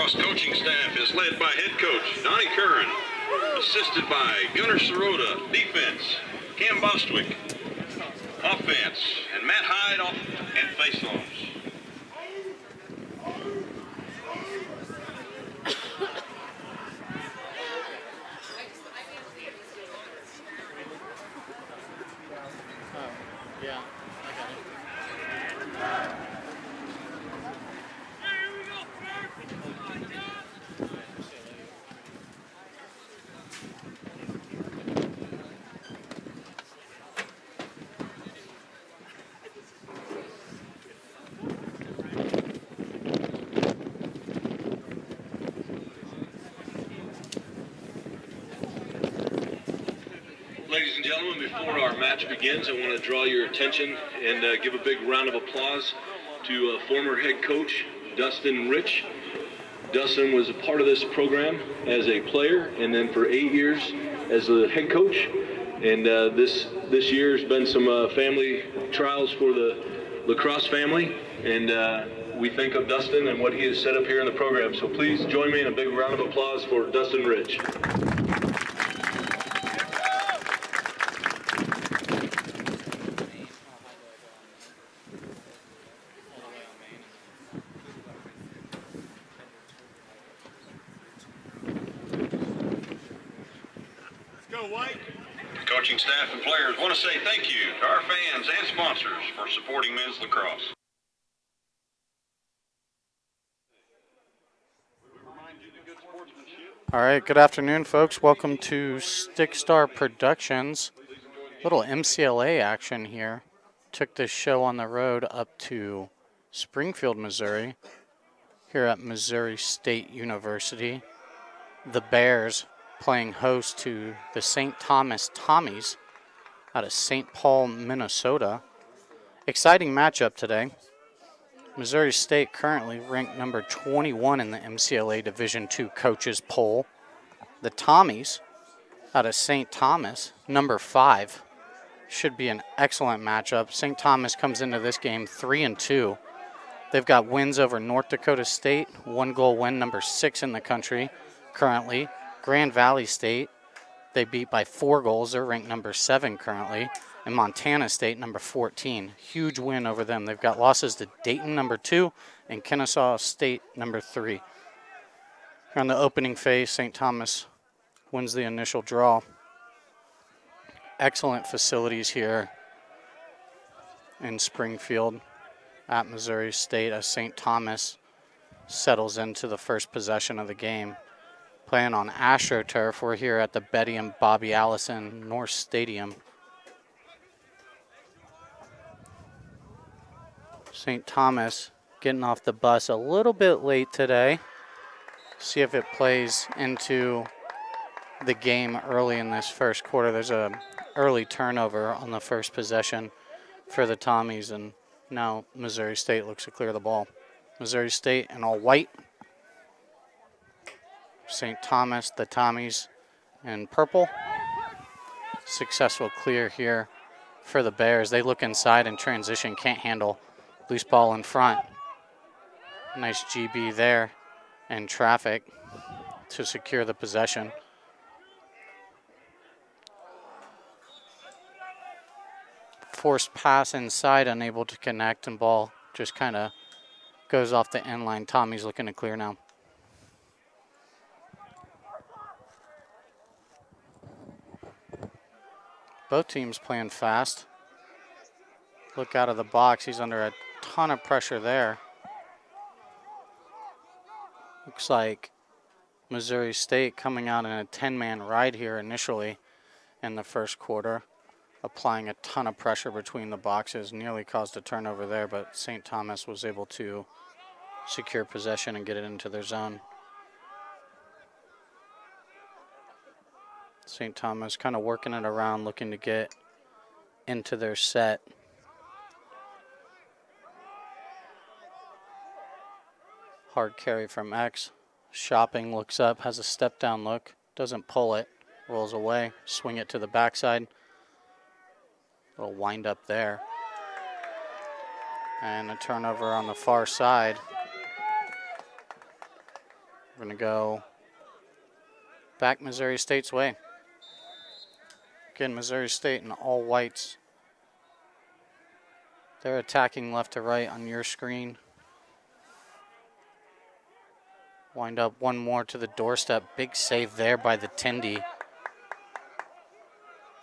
Lacrosse coaching staff is led by head coach Donnie Curran, assisted by Gunnar Sirota, defense, Cam Bostwick, offense, and Matt Hyde off and face-offs. Yeah, I got it. Ladies and gentlemen, before our match begins, I want to draw your attention and give a big round of applause to former head coach Dustin Rich. Dustin was a part of this program as a player and then for 8 years as a head coach. And this year has been some family trials for the lacrosse family. And we think of Dustin and what he has set up here in the program. So please join me in a big round of applause for Dustin Rich. Coaching staff and players want to say thank you to our fans and sponsors for supporting men's lacrosse. All right, good afternoon, folks. Welcome to Stickstar Productions. Little MCLA action here. Took this show on the road up to Springfield, Missouri, here at Missouri State University. The Bears playing host to the St. Thomas Tommies out of St. Paul, Minnesota. Exciting matchup today. Missouri State currently ranked number 21 in the MCLA Division II coaches poll. The Tommies out of St. Thomas, number 5. Should be an excellent matchup. St. Thomas comes into this game 3-2. They've got wins over North Dakota State, 1-goal win, number 6 in the country currently. Grand Valley State, they beat by 4 goals. They're ranked number 7 currently. And Montana State, number 14. Huge win over them. They've got losses to Dayton, number 2, and Kennesaw State, number 3. On the opening phase, St. Thomas wins the initial draw. Excellent facilities here in Springfield at Missouri State as St. Thomas settles into the first possession of the game. Playing on AstroTurf, we're here at the Betty and Bobby Allison North Stadium. St. Thomas getting off the bus a little bit late today. See if it plays into the game early in this first quarter. There's a early turnover on the first possession for the Tommies, and now Missouri State looks to clear the ball. Missouri State in all white. St. Thomas, the Tommies, in purple. Successful clear here for the Bears. They look inside in transition, can't handle loose ball in front. Nice GB there and traffic to secure the possession. Forced pass inside, unable to connect, and ball just kind of goes off the end line. Tommy's looking to clear now. Both teams playing fast. Look out of the box. He's under a ton of pressure there. Looks like Missouri State coming out in a 10-man ride here initially in the first quarter, applying a ton of pressure between the boxes. Nearly caused a turnover there, but St. Thomas was able to secure possession and get it into their zone. St. Thomas kind of working it around, looking to get into their set. Hard carry from X. Shopping looks up, has a step down look, doesn't pull it, rolls away, swing it to the backside. Little wind up there. And a turnover on the far side. We're going to go back Missouri State's way. Again, Missouri State in all whites. They're attacking left to right on your screen. Wind up one more to the doorstep. Big save there by the Tindy.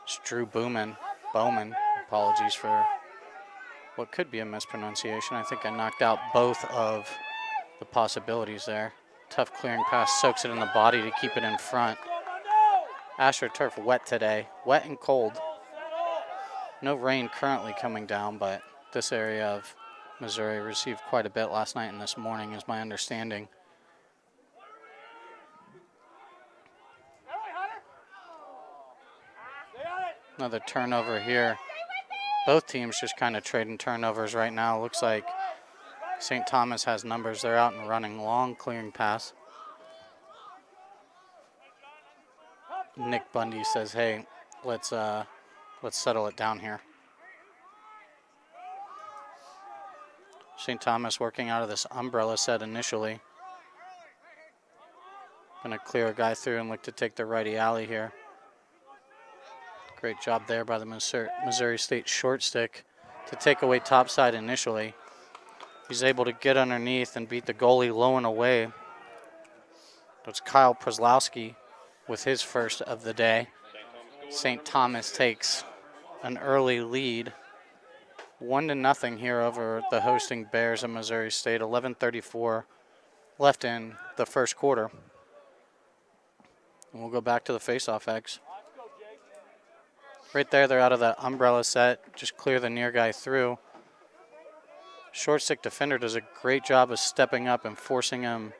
It's Drew Bowman. Apologies for what could be a mispronunciation. I think I knocked out both of the possibilities there. Tough clearing pass, soaks it in the body to keep it in front. AstroTurf wet today, wet and cold. No rain currently coming down, but this area of Missouri received quite a bit last night and this morning is my understanding. Another turnover here. Both teams just kind of trading turnovers right now. Looks like St. Thomas has numbers. They're out and running. Long clearing pass. Nick Bundy says, hey, let's settle it down here. St. Thomas working out of this umbrella set initially. Going to clear a guy through and look to take the righty alley here. Great job there by the Missouri State short stick to take away topside initially. He's able to get underneath and beat the goalie low and away. It's Kyle Prozlowski with his first of the day. St. Thomas takes an early lead. 1-0 here over the hosting Bears of Missouri State. 11:34 left in the first quarter. And we'll go back to the face-off X. Right there, they're out of the umbrella set. Just clear the near guy through. Short stick defender does a great job of stepping up and forcing him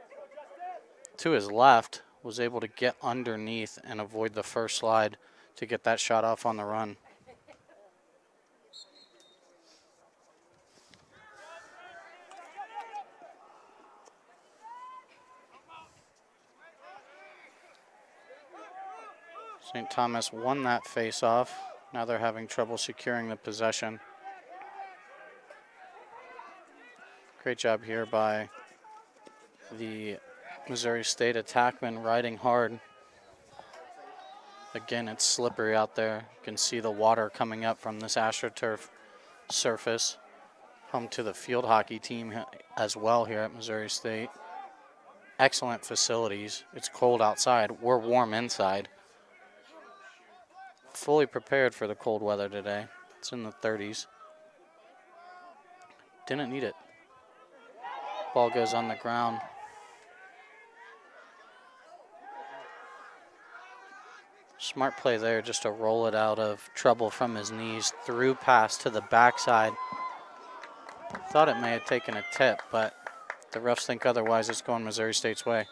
to his left. Was able to get underneath and avoid the first slide to get that shot off on the run. St. Thomas won that face-off. Now they're having trouble securing the possession. Great job here by the Missouri State attackman riding hard. Again, it's slippery out there. You can see the water coming up from this AstroTurf surface. Home to the field hockey team as well here at Missouri State. Excellent facilities. It's cold outside. We're warm inside. Fully prepared for the cold weather today. It's in the 30s. Didn't need it. Ball goes on the ground. Smart play there just to roll it out of trouble from his knees. Through pass to the backside. Thought it may have taken a tip, but the refs think otherwise. It's going Missouri State's way.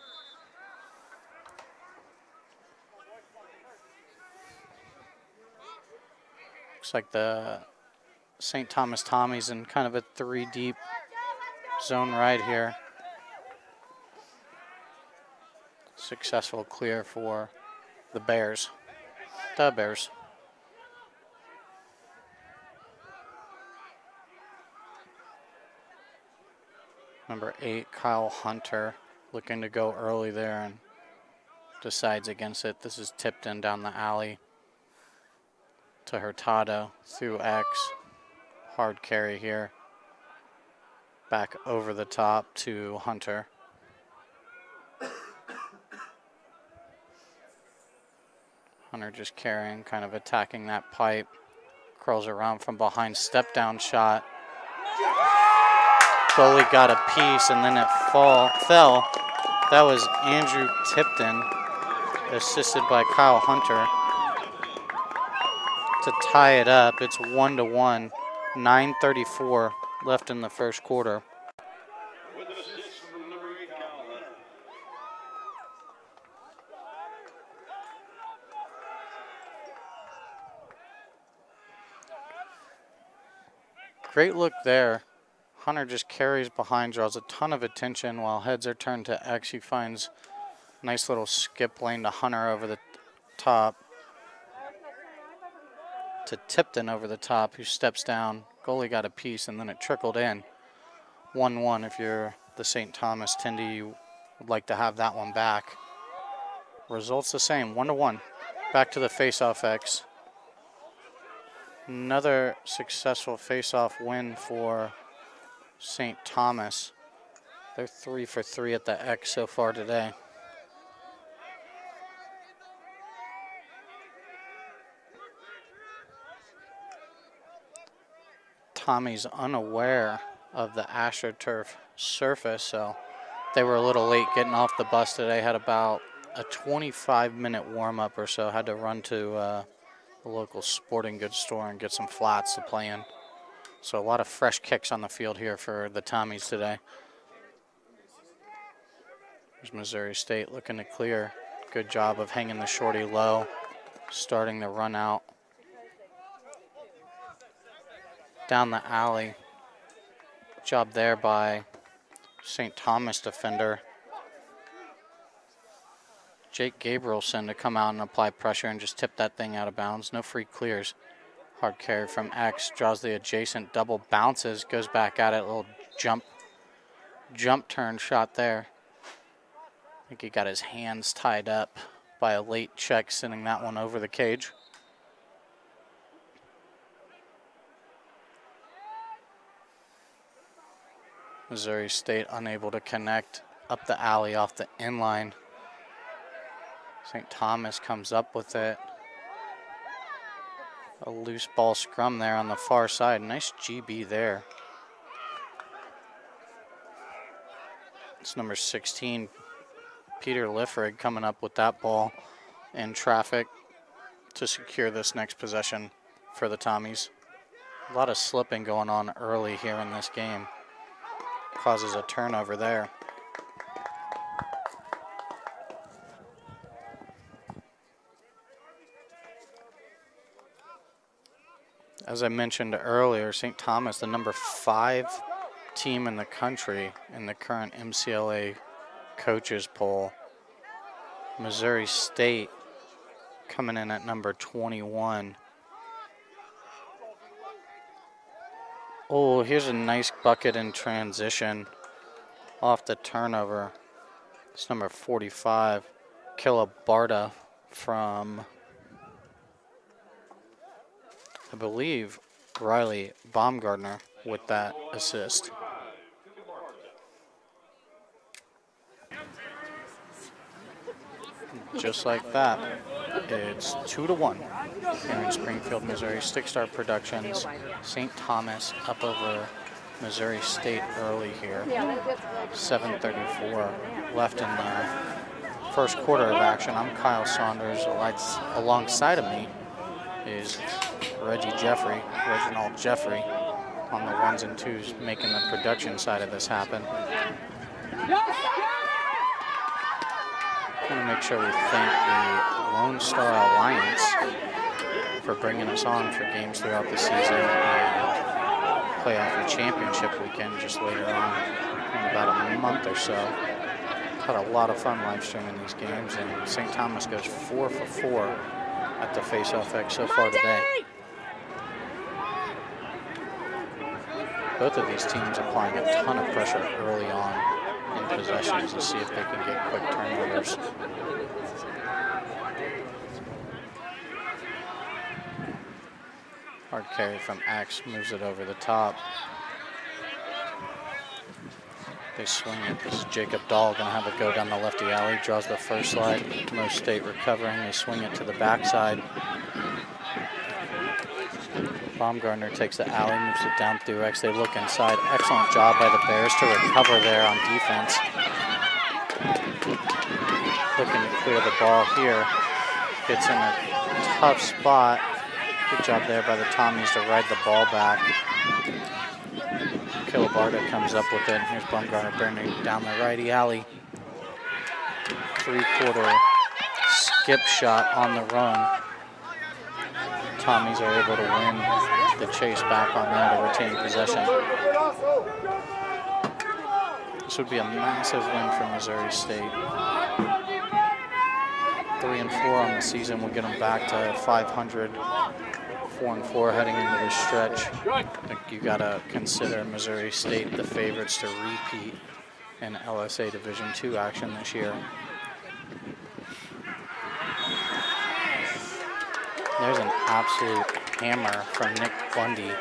Looks like the St. Thomas Tommies in kind of a 3-deep zone right here. Successful clear for the Bears. The Bears. Number 8, Kyle Hunter, looking to go early there and decides against it. This is tipped in down the alley to Hurtado through X. Hard carry here. Back over the top to Hunter. Hunter just carrying, kind of attacking that pipe. Curls around from behind, step down shot. Goalie got a piece and then it fell. That was Andrew Tipton, assisted by Kyle Hunter, to tie it up. It's 1-1, 9:34 left in the first quarter. With an assist from number 8, Kyle Hunter. Great look there. Hunter just carries behind, draws a ton of attention while heads are turned to X. He finds a nice little skip lane to Hunter over the top. To Tipton over the top, who steps down. Goalie got a piece and then it trickled in. 1-1 if you're the St. Thomas Tindy. You would like to have that one back. Results the same, 1-1. Back to the face-off X. Another successful face-off win for St. Thomas. They're 3 for 3 at the X so far today. Tommy's unaware of the AstroTurf surface, so they were a little late getting off the bus today. Had about a 25-minute warm-up or so. Had to run to the local sporting goods store and get some flats to play in. So a lot of fresh kicks on the field here for the Tommies today. There's Missouri State looking to clear. Good job of hanging the shorty low, starting the run out. Down the alley. Job there by St. Thomas defender Jake Gabrielson to come out and apply pressure and just tip that thing out of bounds. No free clears. Hard carry from X. Draws the adjacent double, bounces, goes back at it. Little jump turn shot there. I think he got his hands tied up by a late check, sending that one over the cage. Missouri State unable to connect up the alley off the inline. St. Thomas comes up with it. A loose ball scrum there on the far side. Nice GB there. It's number 16, Peter Liffrig, coming up with that ball in traffic to secure this next possession for the Tommies. A lot of slipping going on early here in this game. Causes a turnover there. As I mentioned earlier, St. Thomas, the number 5 team in the country in the current MCLA coaches poll. Missouri State coming in at number 21. Oh, here's a nice bucket in transition off the turnover. It's number 45, Kilabarta from, I believe, Riley Baumgartner with that assist. Just like that, it's 2-1 here in Springfield, Missouri. Stick Star Productions, St. Thomas up over Missouri State early here. 7:34 left in the first quarter of action. I'm Kyle Saunders. Alongside of me is Reginald Jeffrey on the 1s and 2s, making the production side of this happen. I want to make sure we thank the Lone Star Alliance for bringing us on for games throughout the season and playoff and championship weekend just later on in about a month or so. Had a lot of fun live streaming these games, and St. Thomas goes 4 for 4 at the face-off X so far today. Both of these teams applying a ton of pressure early on in possessions to see if they can get quick turnovers. Hard carry from X, moves it over the top. They swing it. This is Jacob Dahl going to have it go down the lefty alley. Draws the first slide. Mo State recovering. They swing it to the backside. Baumgartner takes the alley, moves it down through X. They look inside. Excellent job by the Bears to recover there on defense. Looking to clear the ball here. Gets in a tough spot. Good job there by the Tommies to ride the ball back. Kilabarta comes up with it. Here's Baumgartner burning down the righty alley. 3-quarter skip shot on the run. Tommies are able to win the chase back on there to retain possession. This would be a massive win for Missouri State. 3-4 on the season will get them back to 500. 4-4 heading into this stretch. I think you got to consider Missouri State the favorites to repeat in LSA Division II action this year. There's an absolute hammer from Nick Bundy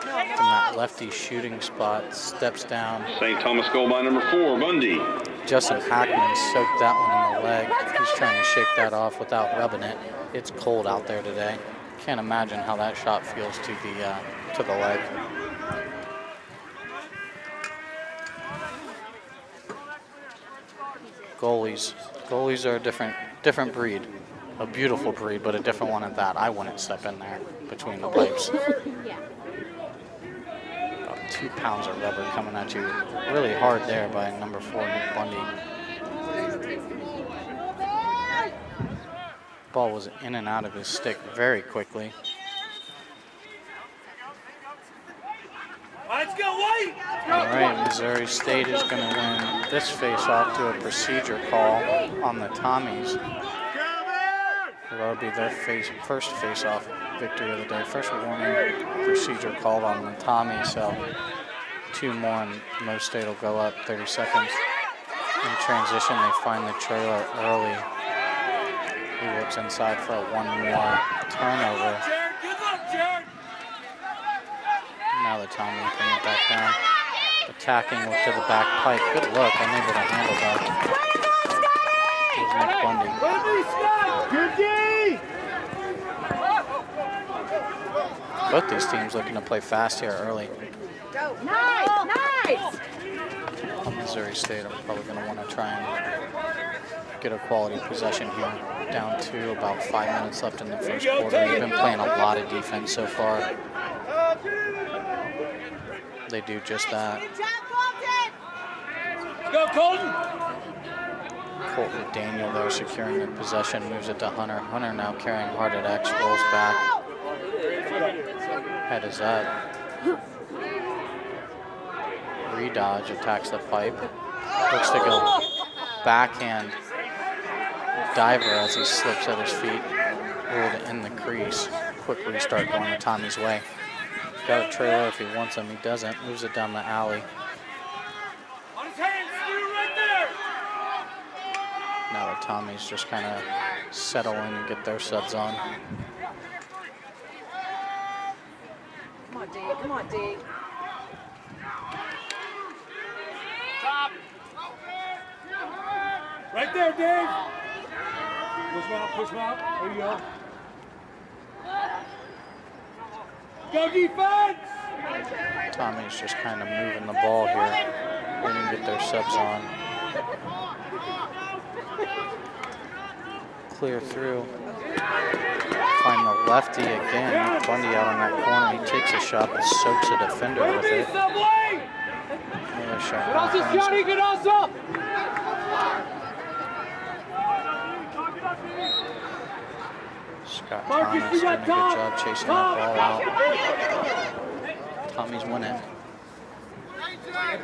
from that lefty shooting spot. Steps down. St. Thomas goal by number 4, Bundy. Justin Hackman soaked that one in the leg. He's trying to shake that off without rubbing it. It's cold out there today. Can't imagine how that shot feels to the leg. Goalies are a different breed. A beautiful breed, but a different one at that. I wouldn't step in there between the pipes. About 2 pounds of rubber coming at you really hard there by number 4, Nick Bundy. Ball was in and out of his stick very quickly. Let's go, White! All right, Missouri State is going to win this face-off to a procedure call on the Tommies. That'll be their first face-off victory of the day. First warning procedure called on the Tommies, so 2 more and Mo State will go up 30 seconds. In transition, they find the trailer early. He looks inside for a 1 more turnover. Now the Tommies bring it back down. Attacking to the back pipe. Good look, unable to handle that. Here's Nick Bundy. Both these teams looking to play fast here early. Go. Nice! Missouri State are probably going to want to try and get a quality possession here. Down to about 5 minutes left in the first quarter. They've been playing a lot of defense so far. They do just that. Go, Colton! Colton Daniel there securing the possession, moves it to Hunter. Hunter now carrying hard at X, rolls back. Head is up. Redodge attacks the pipe. Looks to go backhand diver as he slips at his feet. Rolled in the crease. Quick restart going the Tommy's way. Got a trailer if he wants him. He doesn't. Moves it down the alley. On his hands, right there! Now the Tommies just kind of settle in and get their subs on. Come on, D. Come on, D. Top! Right there, Dave! Push him out, push him out. There you go. Go defense! Tommy's just kind of moving the ball here, waiting to get their subs on. Clear through. Find the lefty again. Bundy out on that corner. He takes a shot but soaks a defender with it. Another shot. Good also! Scott Thomas doing a good job chasing that ball out. Tommy's winning.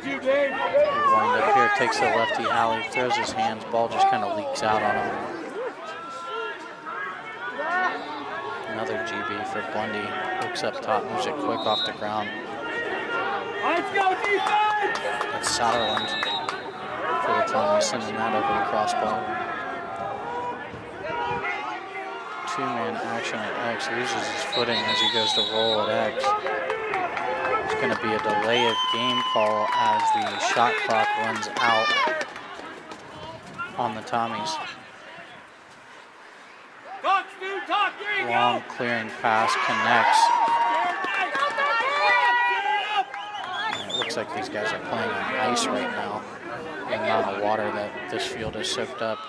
Big wind up here, takes the lefty alley, throws his hands, ball just kind of leaks out on him. Another GB for Bundy. Looks up top, moves it quick off the ground. Let's go defense! That's Satterland for the Tommies, sending that over the crossbar. Two-man action at X, loses his footing as he goes to roll at X. It's going to be a delay of game call as the shot clock runs out on the Tommies. Long clearing pass connects. And it looks like these guys are playing on ice right now. The amount of water that this field has soaked up.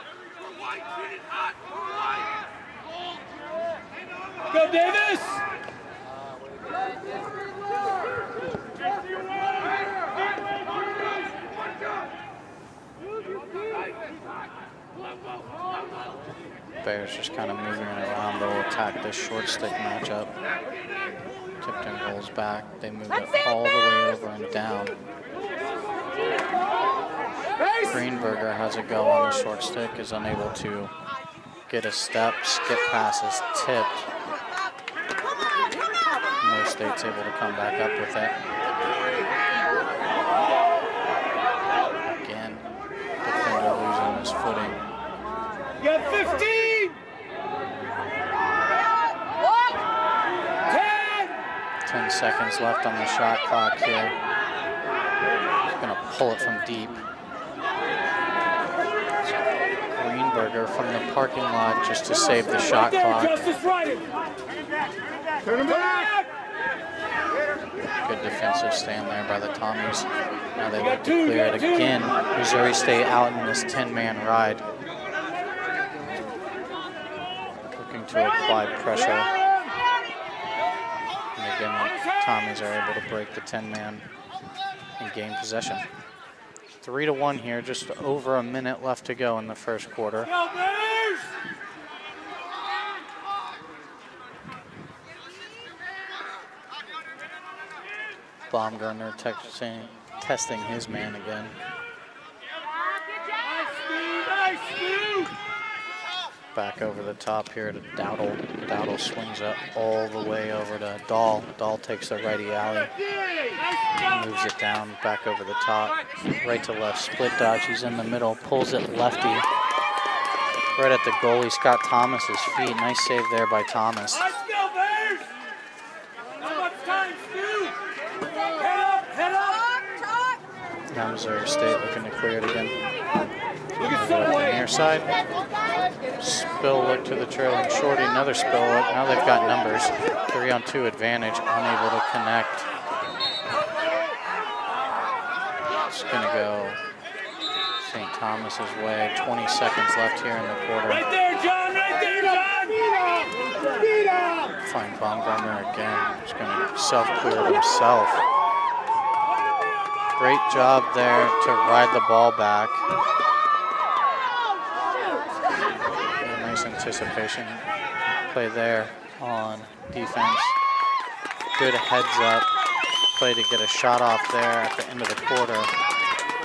Go Davis! Bears just kind of moving it around. They'll attack this short stick matchup. Tipton rolls back. They move it all the way over and down. Greenberger has a go on the short stick, is unable to get a step. Skip pass is tipped. Mo State's able to come back up with it. Again, seconds left on the shot clock here. He's going to pull it from deep. Greenberger from the parking lot just to save the shot clock. Turn him back. Good defensive stand there by the Tommies. Now they look to clear it again. Missouri State out in this 10-man ride. Looking to apply pressure. And again, the Tommies are able to break the 10-man and gain possession. 3-1 here, just over a minute left to go in the first quarter. Baumgartner testing his man again. Back over the top here to Dowdle. Dowdle swings it all the way over to Dahl. Dahl takes the righty alley. Moves it down, back over the top. Right to left, split dodge. He's in the middle, pulls it lefty. Right at the goalie, Scott Thomas's feet. Nice save there by Thomas. Now Missouri State looking to clear it again. Look at the near side. Spill look to the trailing shorty. Another spill look. Now they've got numbers. 3-on-2 advantage. Unable to connect. It's going to go St. Thomas's way. 20 seconds left here in the quarter. Right there, John. Right there, John. Find Baumgartner again. He's going to self-clear it himself. Great job there to ride the ball back. Nice anticipation play there on defense. Good heads up play to get a shot off there at the end of the quarter.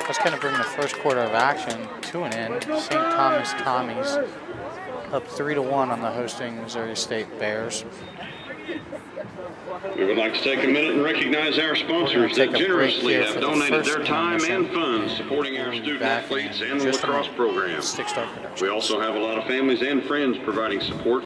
That's going to bring the first quarter of action to an end. St. Thomas Tommies up 3-1 on the hosting Missouri State Bears. We would like to take a minute and recognize our sponsors that generously have donated their time and funds supporting our student athletes and the lacrosse program. We also have a lot of families and friends providing support.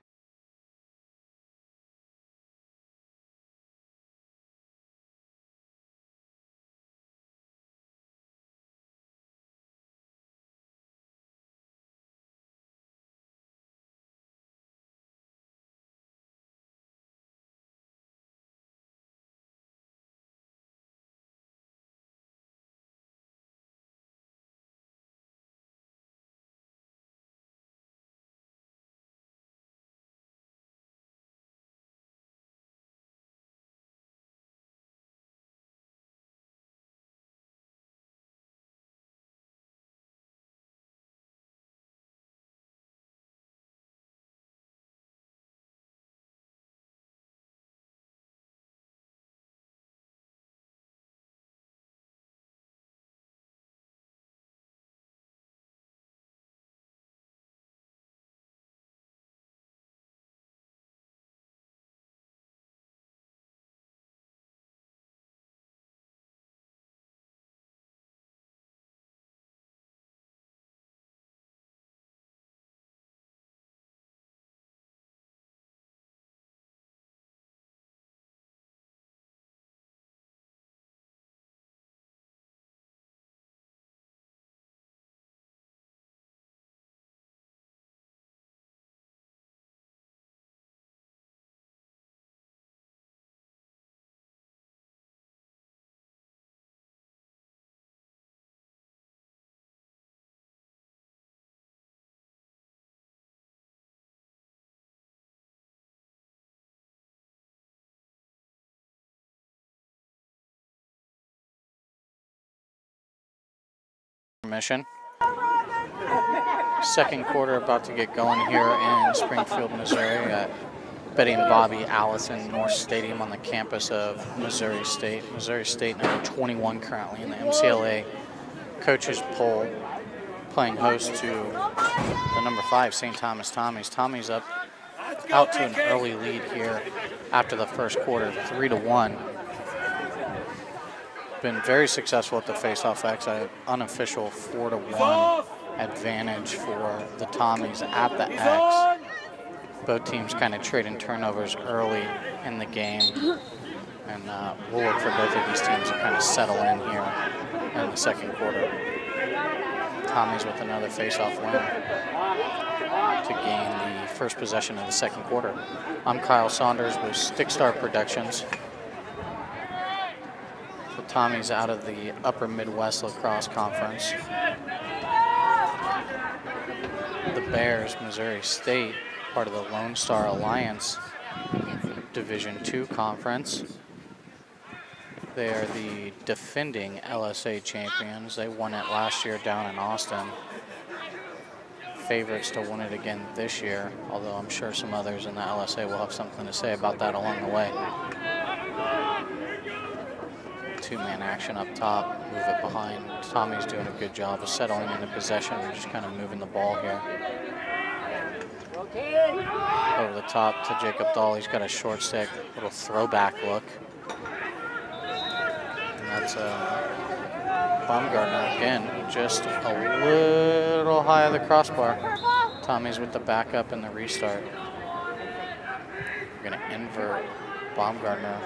Mission. Second quarter about to get going here in Springfield, Missouri at Betty and Bobby Allison North Stadium on the campus of Missouri State. Missouri State number 21 currently in the MCLA coaches poll, playing host to the number 5 St. Thomas Tommies. Tommies up out to an early lead here after the first quarter, 3-1. Been very successful at the face-off X, an unofficial 4-1 advantage for the Tommies at the X. Both teams kind of trading turnovers early in the game. And we'll look for both of these teams to kind of settle in here in the second quarter. Tommy's with another face-off win to gain the first possession of the second quarter. I'm Kyle Saunders with Stickstar Productions. The Tommy's out of the Upper Midwest Lacrosse Conference. The Bears, Missouri State, part of the Lone Star Alliance Division II Conference. They are the defending LSA champions. They won it last year down in Austin. Favorites to win it again this year, although I'm sure some others in the LSA will have something to say about that along the way. Two-man action up top, move it behind. Tommy's doing a good job of settling into possession and just kind of moving the ball here. Over the top to Jacob Dahl. He's got a short stick, little throwback look. And that's Baumgartner again, just a little high of the crossbar. Tommy's with the backup and the restart. We're gonna invert Baumgartner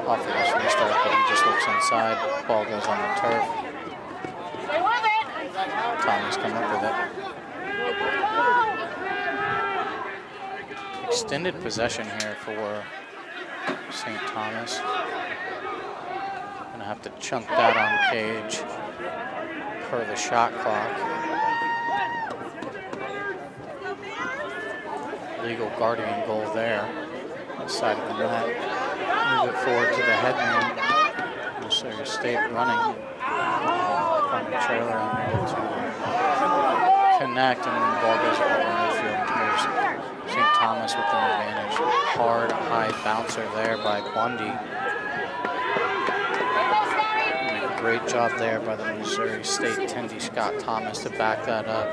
off of this restart, but he just looks inside. Ball goes on the turf. Tommy's come up with it. Extended possession here for St. Thomas. Gonna have to chunk that on cage per the shot clock. Legal guardian goal there, on the side of the net. Move it forward to the headman. Missouri State running from the trailer and able to connect, and then the ball goes over midfield. There's St. Thomas with an advantage. Hard, high bouncer there by Bundy. And a great job there by the Missouri State Tendy Scott Thomas to back that up.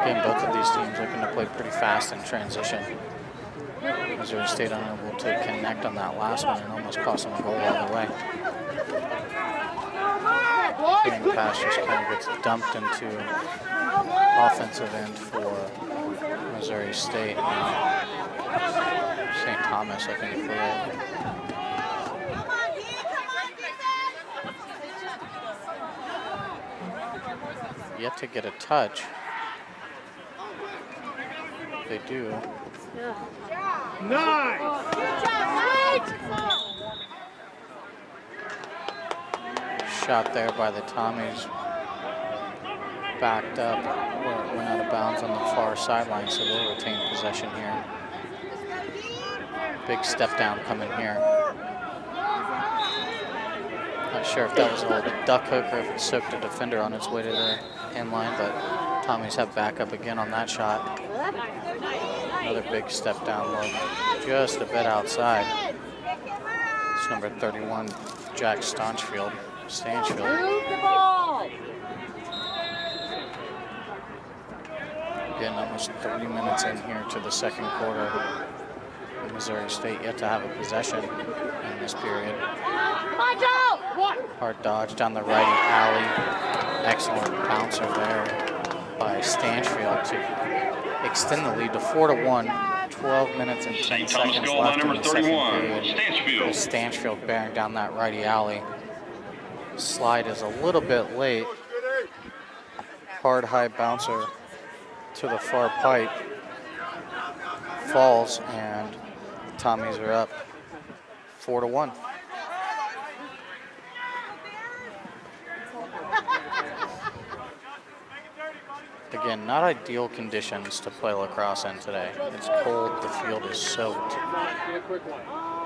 Again, both of these teams looking to play pretty fast in transition. Missouri State unable to connect on that last one and almost cost them a goal all the way. And the pass just kind of gets dumped into offensive end for Missouri State. St. Thomas looking to clear it. Yet to get a touch. They do. Nice! Shot there by the Tommies. Backed up where it went out of bounds on the far sideline, so they'll retain possession here. Big step down coming here. Not sure if that was a little duck hook or if it soaked a defender on its way to the end line, but Tommies have backup again on that shot. Another big step down look, just a bit outside. It's number 31, Jack Stanchfield. Again, almost 30 minutes in here to the second quarter. Missouri State yet to have a possession in this period. Hard dodge down the righty alley. Excellent bouncer there by Stanchfield to extend the lead to 4-1. 12 minutes and 10 seconds left in the second period. Stanchfield bearing down that righty alley. Slide is a little bit late. Hard high bouncer to the far pipe. Falls, and the Tommies are up 4-1. Again, not ideal conditions to play lacrosse in today. It's cold, the field is soaked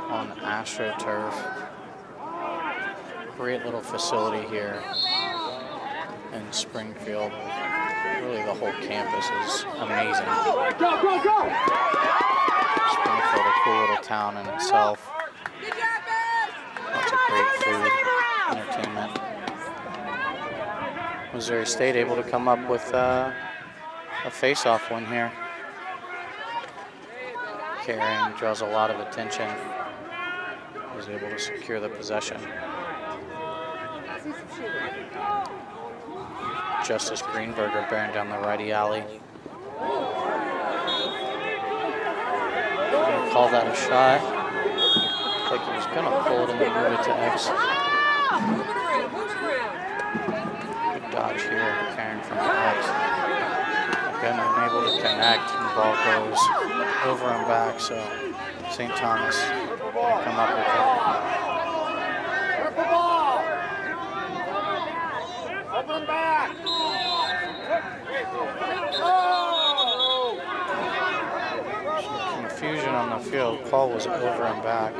on AstroTurf. Great little facility here in Springfield. Really, the whole campus is amazing. Springfield, a cool little town in itself. Lots of great food, entertainment. Missouri State able to come up with a face-off win here. Carrying draws a lot of attention. Was able to secure the possession. Justice Greenberger bearing down the righty alley. Gonna call that a shot. Looks like he was gonna pull it and then move it to X. Good dodge here, carrying from X. Again, unable to connect, and the ball goes over and back, so St. Thomas gonna come up with it. Purple ball. Open back. Some confusion on the field. Call was over and back.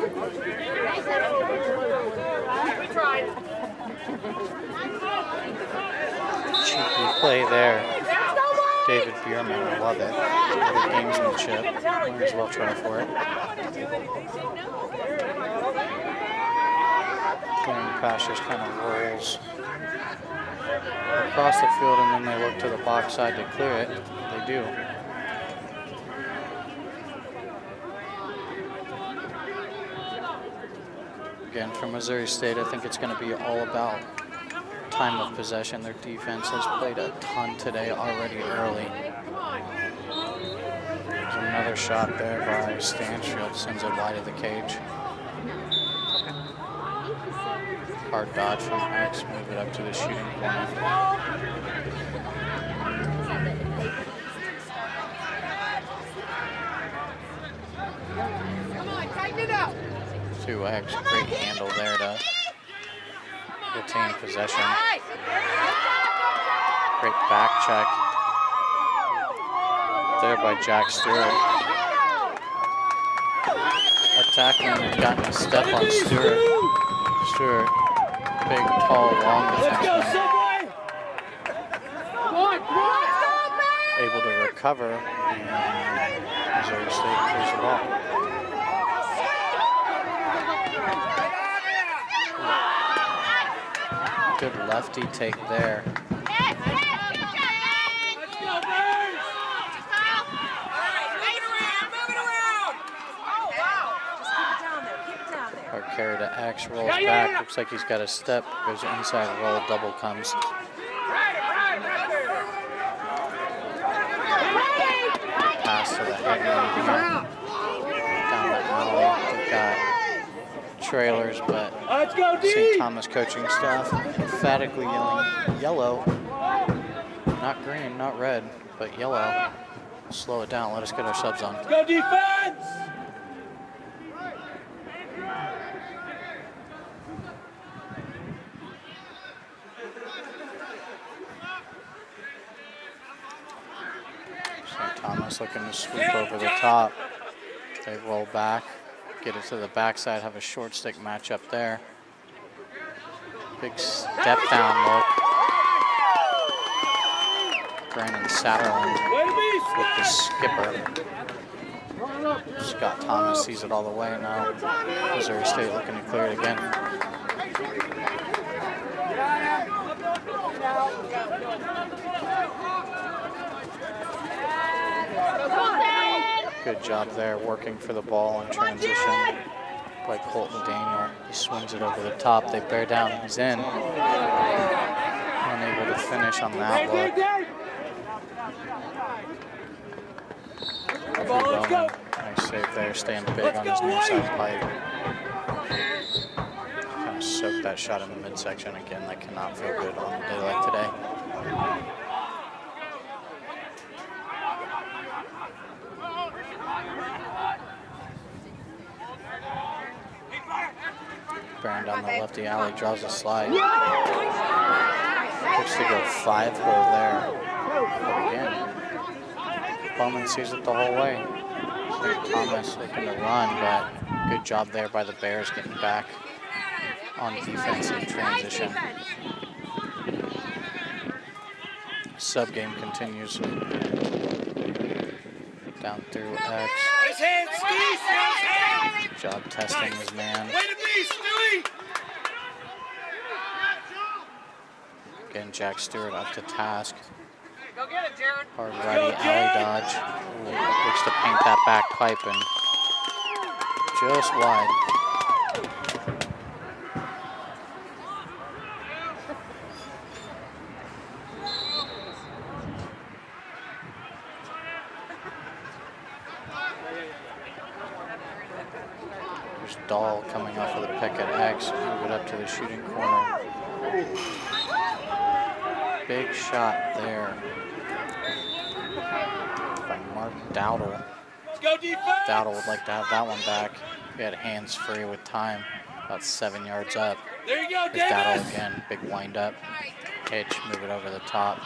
Cheeky play there. David Bierman, I love it. Good gamesmanship. Might as well try for it. Clearing pass just kind of rolls across the field, and then they look to the box side to clear it. They do. Again, for Missouri State, I think it's going to be all about time of possession. Their defense has played a ton today already early. There's another shot there by Stansfield, sends it wide of the cage. Hard dodge from X, move it up to the shooting corner. Come on, tighten it up. 2X, great handle there to retain possession. Great back check there by Jack Stewart. Attacking and gotten a step on Stewart. Stewart, big, tall, long defenseman. Able to recover, and Missouri State clears the ball. Good lefty take there. Hard carry to X, rolls back. Looks like he's got a step. Goes inside roll, double comes. Pass to the head man here. Down the alley. We've got trailers, but St. Thomas coaching staff emphatically yelling yellow, not green, not red, but yellow. Slow it down, let us get our subs on. Go defense! St. Thomas looking to sweep over the top. They roll back. Get it to the backside, have a short stick matchup there. Big step down look. Brandon Satterland with the skipper. Scott Thomas sees it all the way now. Missouri State looking to clear it again. Good job there, working for the ball in transition by Colton Daniel. He swings it over the top. They bear down. He's in. Unable to finish on that look. Bowman, nice save there, staying big on his near side pipe. Kind of soaked that shot in the midsection again. That cannot feel good on a day like today. Barron down the lefty alley, draws a slide. Looks to go 5-hole there. But again, Bowman sees it the whole way. St. Thomas looking to run, but good job there by the Bears getting back on defense in transition. Sub game continues. Down through X. Good job testing his man. Again, Jack Stewart up to task. Hard righty alley dodge. Ooh, looks to paint that back pipe and just wide. There's Dahl coming off of the pick at X. Move it up to the shooting corner. Big shot there by Mark Dowdle. Dowdle would like to have that one back. He had hands free with time, about 7 yards up. There you go, There's Dowdle again, big wind up. Hitch, move it over the top.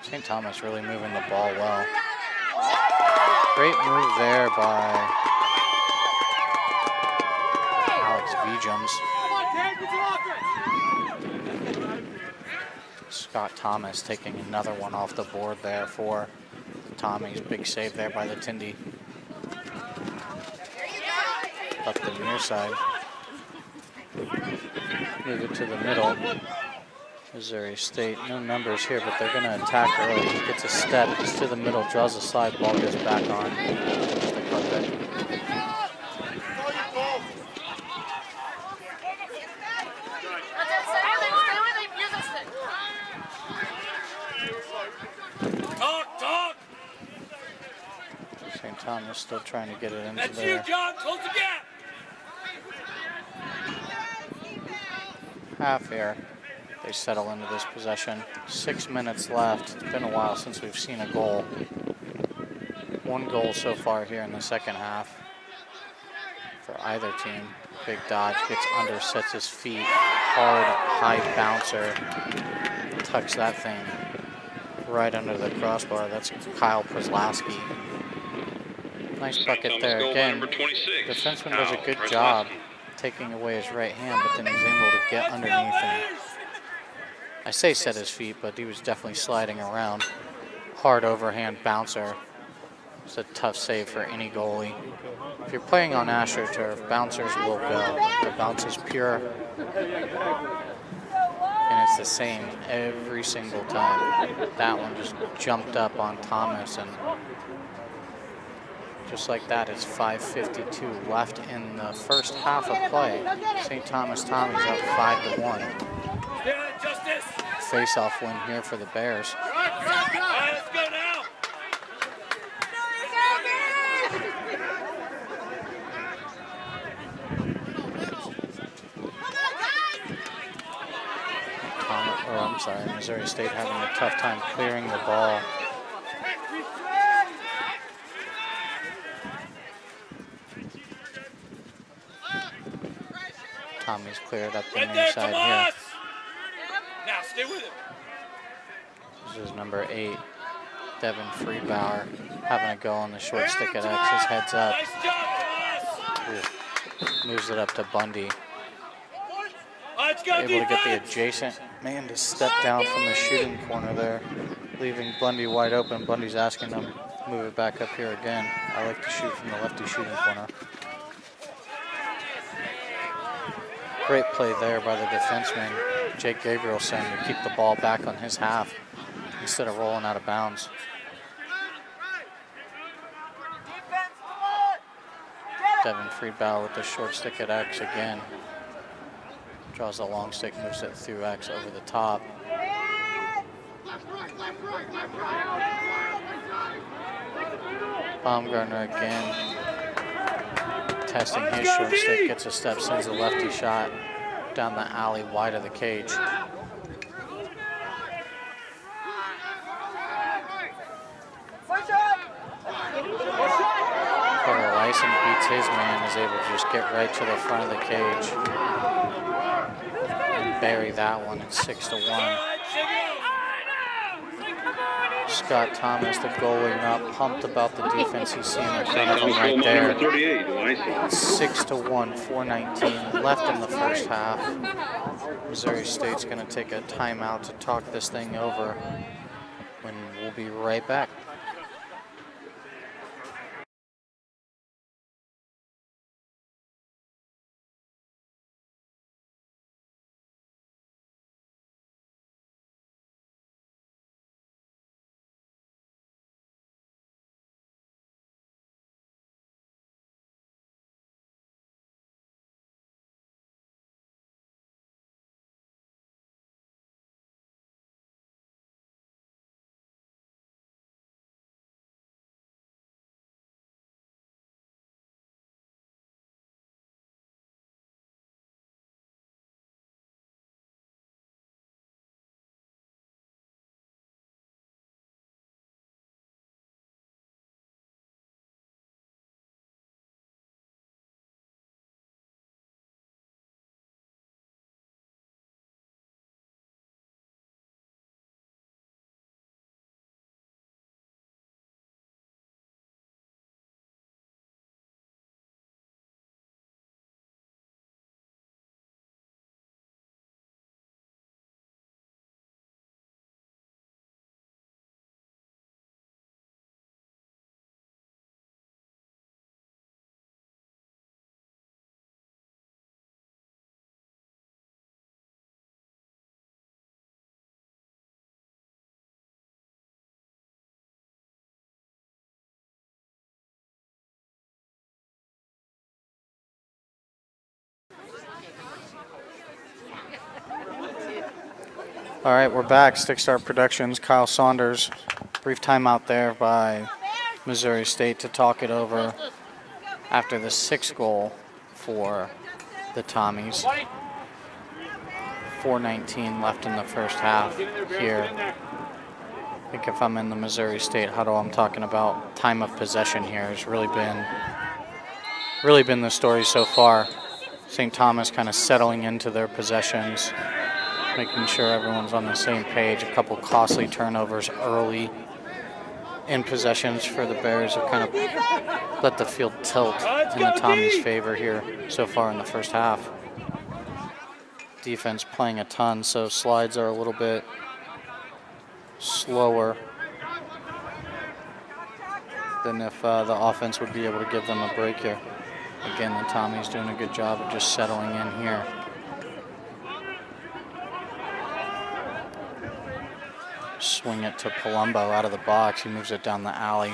St. Thomas really moving the ball well. Great move there by Alex Vijums. Scott Thomas taking another one off the board there for Tommy's. Big save there by the Tindy. Up the near side. Move it to the middle. Missouri State, no numbers here, but they're going to attack early. He gets a step, gets to the middle, draws a slide, ball goes back on. The carpet. St. Thomas still trying to get it into there. That's you, John. Close the gap. Half here. They settle into this possession. 6 minutes left. It's been a while since we've seen a goal. 1 goal so far here in the second half for either team. Big dodge, gets under, sets his feet. Hard, high bouncer. Tucks that thing right under the crossbar. That's Kyle Przlowski. Nice bucket there. Again, defenseman does a good job taking away his right hand, but then he's able to get underneath and I say set his feet, but he was definitely sliding around. Hard overhand bouncer. It's a tough save for any goalie. If you're playing on AstroTurf, bouncers will go. The bounce is pure, and it's the same every single time. That one just jumped up on Thomas, and just like that, it's 5:52 left in the first half of play. St. Thomas Tommy's up 5-1. Face-off win here for the Bears. All right, let's go now. I'm sorry, Missouri State having a tough time clearing the ball. Tommy's cleared up the near side here. Now stay with him. This is number 8, Devin Friedbauer, having a go on the short stick at X. His head's up. Nice job, Tomas. Moves it up to Bundy. Let's go, Able to get the defense. adjacent man to step down from the shooting corner there, leaving Bundy wide open. Bundy's asking him to move it back up here again. I like to shoot from the lefty shooting corner. Great play there by the defenseman, Jake Gabrielson, to keep the ball back on his half instead of rolling out of bounds. Devin Friedbauer with the short stick at X again. Draws the long stick, moves it through X over the top. Baumgartner again, testing his short stick, gets a step, sends a lefty shot down the alley wide of the cage. Carter Lyson beats his man, is able to just get right to the front of the cage and bury that one at 6-1. Scott Thomas, the goalie, not pumped about the defense he's seeing in front of him right there. 6-1, 4:19 left in the first half. Missouri State's going to take a timeout to talk this thing over, and we'll be right back. All right, we're back. Stick Star Productions, Kyle Saunders. Brief timeout there by Missouri State to talk it over after the 6th goal for the Tommies. 4:19 left in the first half here. I think if I'm in the Missouri State huddle, I'm talking about time of possession here. It's really been the story so far. St. Thomas kind of settling into their possessions, making sure everyone's on the same page. A couple costly turnovers early in possessions for the Bears have kind of let the field tilt in the Tommies' favor here so far in the first half. Defense playing a ton, so slides are a little bit slower than if the offense would be able to give them a break here. Again, the Tommies doing a good job of just settling in here. Swing it to Palumbo out of the box. He moves it down the alley,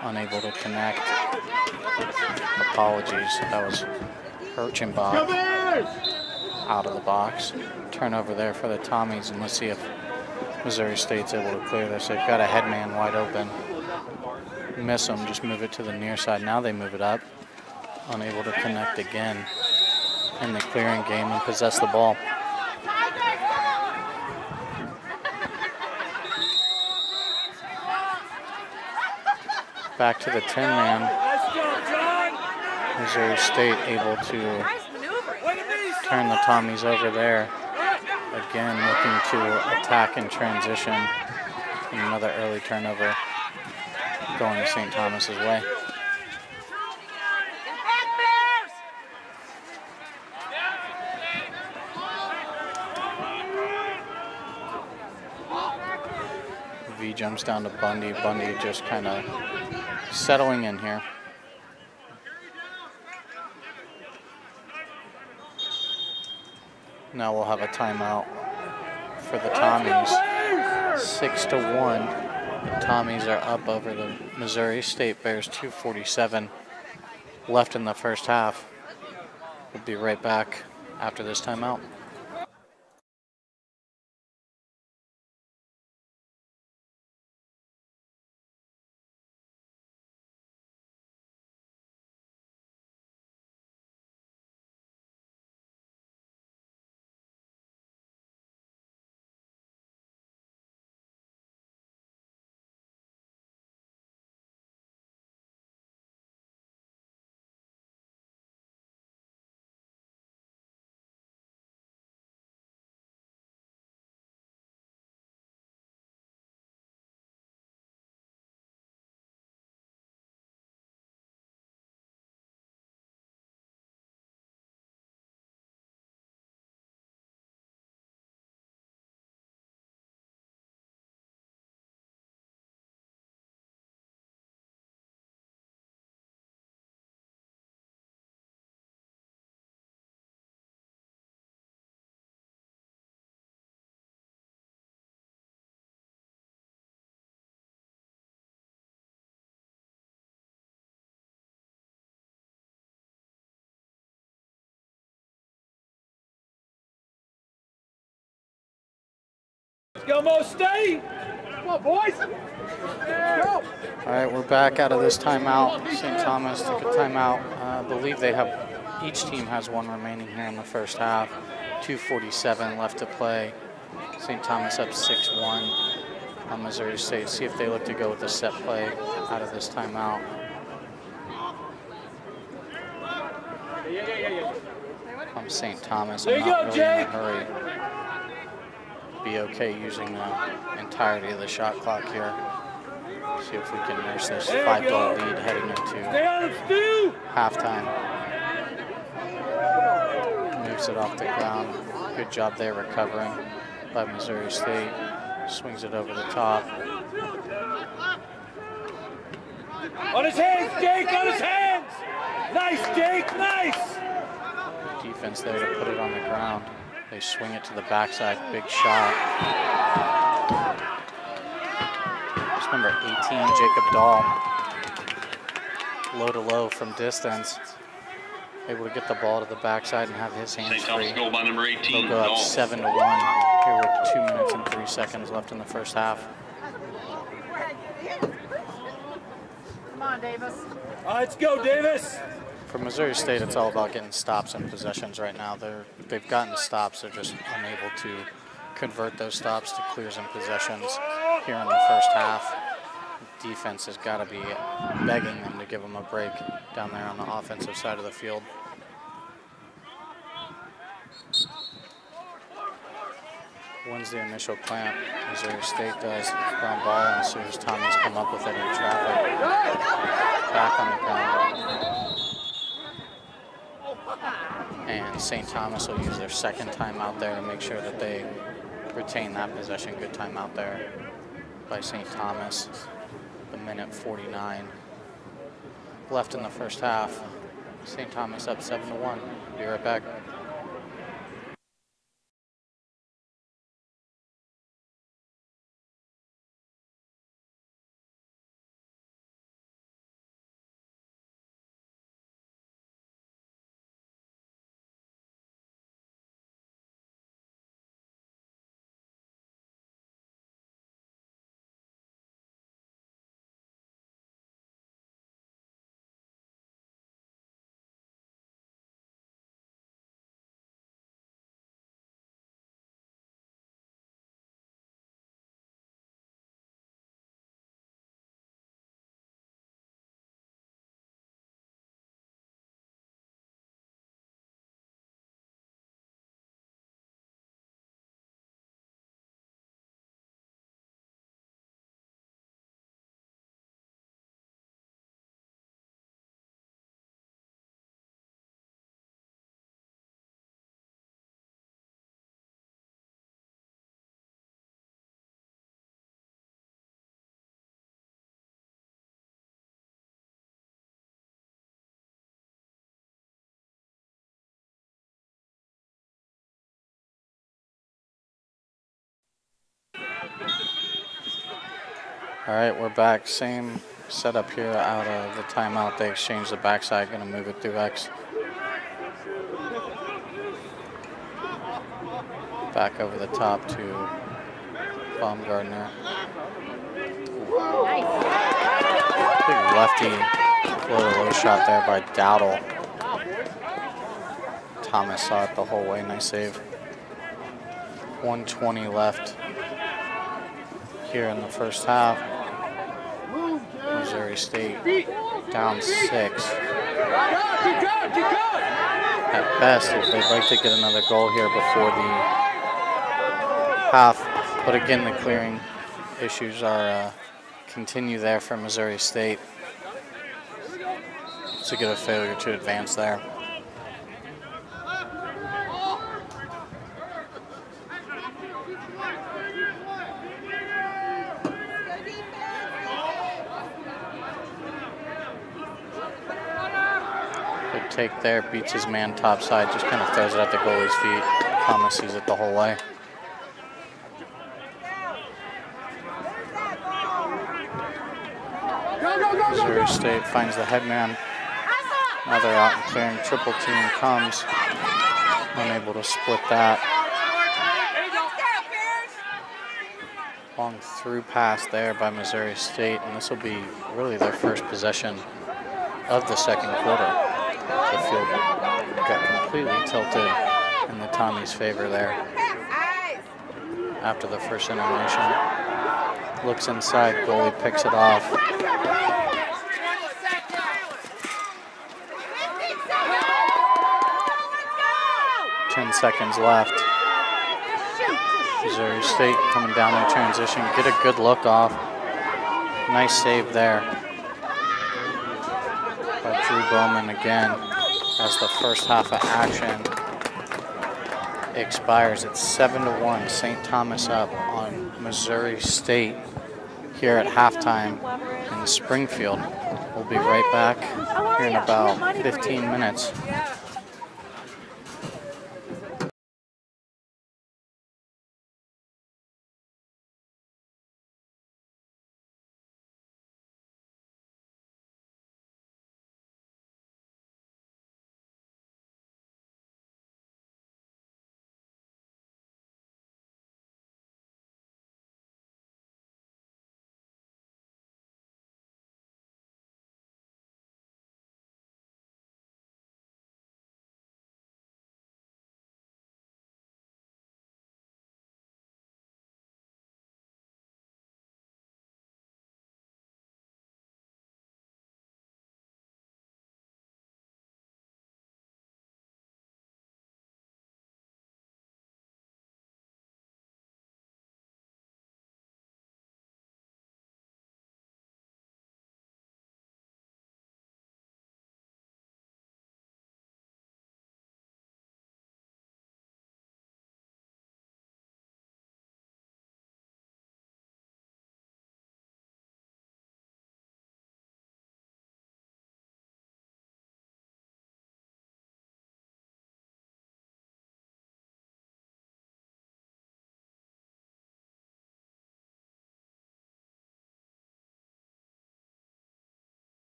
unable to connect. Apologies, that was Hirschenbach out of the box. Turnover there for the Tommies, and let's see if Missouri State's able to clear this. They've got a headman wide open. Miss them, just move it to the near side. Now they move it up, unable to connect again in the clearing game and possess the ball. Back to the 10-man. Missouri State able to turn the Tommies over there. Again, looking to attack in transition. And another early turnover going St. Thomas's way. V jumps down to Bundy. Bundy just kind of settling in here. Now we'll have a timeout for the Tommies. 6-1. The Tommies are up over the Missouri State Bears. 2:47 left in the first half. We'll be right back after this timeout. Gilmo State! Come on, boys! Go! All right, we're back out of this timeout. St. Thomas took a timeout. I believe each team has one remaining here in the first half. 2:47 left to play. St. Thomas up 6-1 on Missouri State. See if they look to go with a set play out of this timeout. I'm St. Thomas. I'm not really in a hurry. Be okay using the entirety of the shot clock here. See if we can nurse this 5-goal lead heading into halftime. Moves it off the ground. Good job there recovering by Missouri State. Swings it over the top. On his hands, Jake, on his hands! Nice, Jake, nice! Defense there to put it on the ground. They swing it to the backside, big shot. Just number 18, Jacob Dahl. Low to low from distance. Able to get the ball to the backside and have his hands free. St. Thomas goal by number 18, They'll go up 7-1. Here with 2 minutes and 3 seconds left in the first half. Come on, Davis. All right, let's go, Davis. For Missouri State, it's all about getting stops and possessions right now. They've gotten stops. They're just unable to convert those stops to clears and possessions here in the first half. Defense has got to be begging them to give them a break down there on the offensive side of the field. Wins the initial clamp. Missouri State does. Ground ball, and as soon as Tommy's come up with it in traffic, back on the ground. And St. Thomas will use their second timeout there to make sure that they retain that possession. Good timeout there by St. Thomas. The minute 49 left in the first half. St. Thomas up 7-1. Be right back. All right, we're back. Same setup here out of the timeout. They exchanged the backside, going to move it through X. Back over the top to Baumgartner. Big lefty floater low shot there by Dowdle. Thomas saw it the whole way. Nice save. 1:20 left here in the first half. Missouri State down 6. At best, if they'd like to get another goal here before the half. But again, the clearing issues are continue there for Missouri State. It's a good failure to advance there. Good take there, beats his man topside, just kind of throws it at the goalie's feet. Thomas sees it the whole way. Missouri State finds the headman. Now they're out and clearing. Triple team comes. Unable to split that. Long through pass there by Missouri State, and this will be really their first possession of the second quarter. The field got completely tilted in the Tommy's favor there after the first intermission. Looks inside, goalie picks it off. 10 seconds left. Missouri State coming down in transition. Get a good look off. Nice save there by Drew Bowman again as the first half of action expires. It's 7-1. St. Thomas up on Missouri State here at halftime in Springfield. We'll be right back here in about 15 minutes.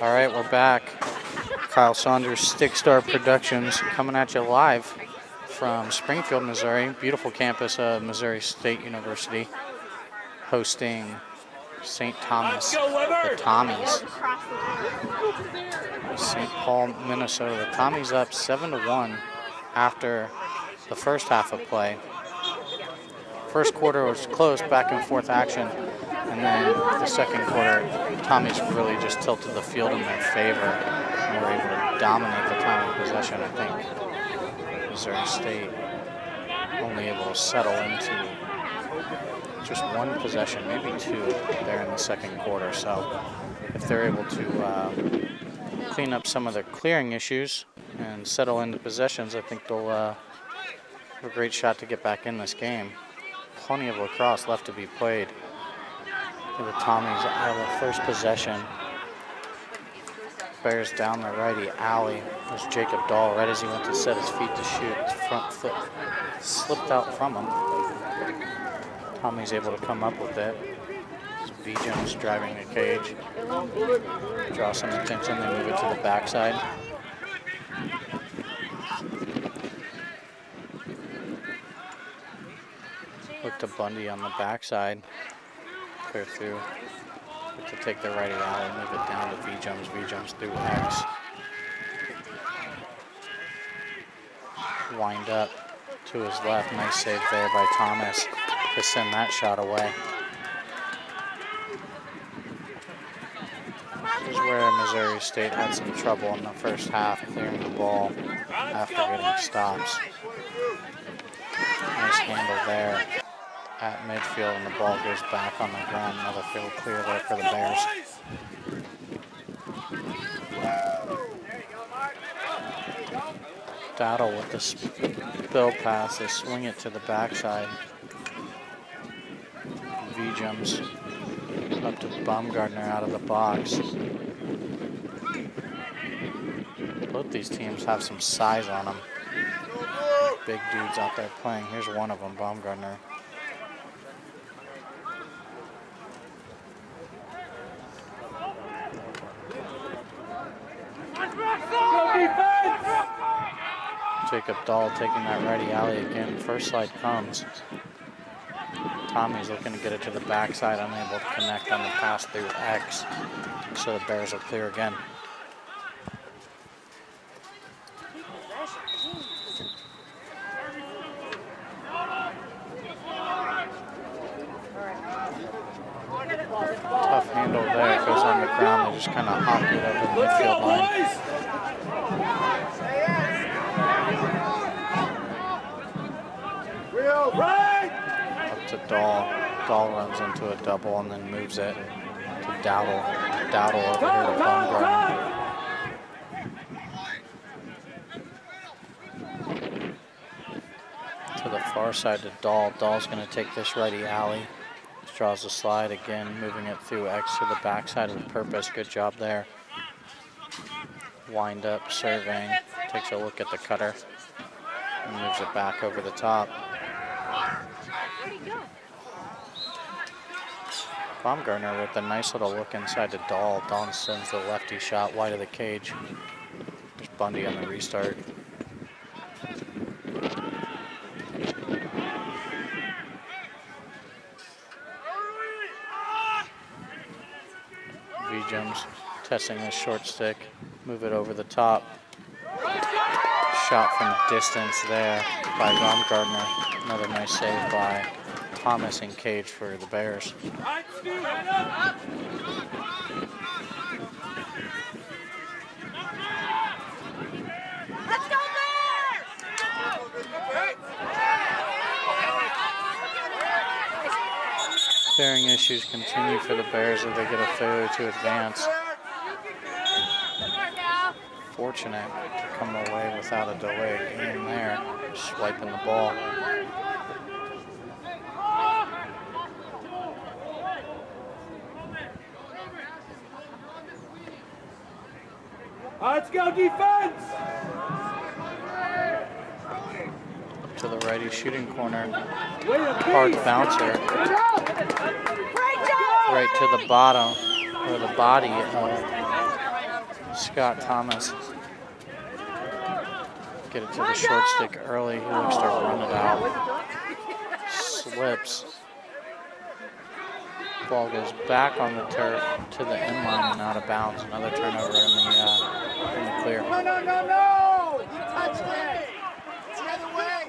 All right, we're back. Kyle Saunders, Stick Star Productions, coming at you live from Springfield, Missouri. Beautiful campus of Missouri State University, hosting St. Thomas, the Tommies. St. Paul, Minnesota. The Tommies up 7-1 after the first half of play. First quarter was close, back and forth action. And then the second quarter, Tommies really just tilted the field in their favor and were able to dominate the time of possession. I think Missouri State only able to settle into just one possession, maybe two, there in the second quarter. So if they're able to clean up some of their clearing issues and settle into possessions, I think they'll have a great shot to get back in this game. Plenty of lacrosse left to be played. The Tommies out of the first possession. Bears down the righty alley. There's Jacob Dahl right as he went to set his feet to shoot. His front foot slipped out from him. Tommy's able to come up with it. V. Jones driving the cage. Draw some attention, then move it to the backside. Look to Bundy on the backside. Clear through. Look to take the righty alley, move it down to V. Jones. V. Jones through X. Wind up to his left. Nice save there by Thomas to send that shot away. This is where Missouri State had some trouble in the first half clearing the ball after getting stops. Nice handle there at midfield, and the ball goes back on the ground. Another field clear there for the Bears. Dowdle with the spill pass. They swing it to the backside. V jumps up to Baumgartner out of the box. Both these teams have some size on them. Big dudes out there playing. Here's one of them, Baumgartner. Jacob Dahl taking that righty alley again. First slide comes. Tommy's looking to get it to the backside, unable to connect on the pass through X. So the Bears are clear again. Tough handle there. It goes on the ground. They just kind of hop it over the midfield line. Up to Dahl. Dahl runs into a double and then moves it to Dowdle. Dowdle over here to Baumgartner. To the far side to Dahl. Dahl's going to take this righty alley. Draws a slide again, moving it through X to the backside of the purpose. Good job there. Wind up, surveying. Takes a look at the cutter and moves it back over the top. Baumgartner with a nice little look inside to Dahl. Dahl sends the lefty shot wide of the cage. There's Bundy on the restart. V-Jones testing this short stick. Move it over the top. Shot from distance there by Baumgartner. Another nice save by Thomas in cage for the Bears. Let's go Bears! Clearing issues continue for the Bears as they get a failure to advance. Fortunate to come away without a delay game there, swiping the ball. Let's go defense! To the righty shooting corner. Hard bouncer. Great job! right to the bottom, or the body of Scott Thomas. Get it to the short stick early. He looks to run it out. Slips. Ball goes back on the turf to the end line and out of bounds. Another turnover in the clear. No! You touched it! It's the other way!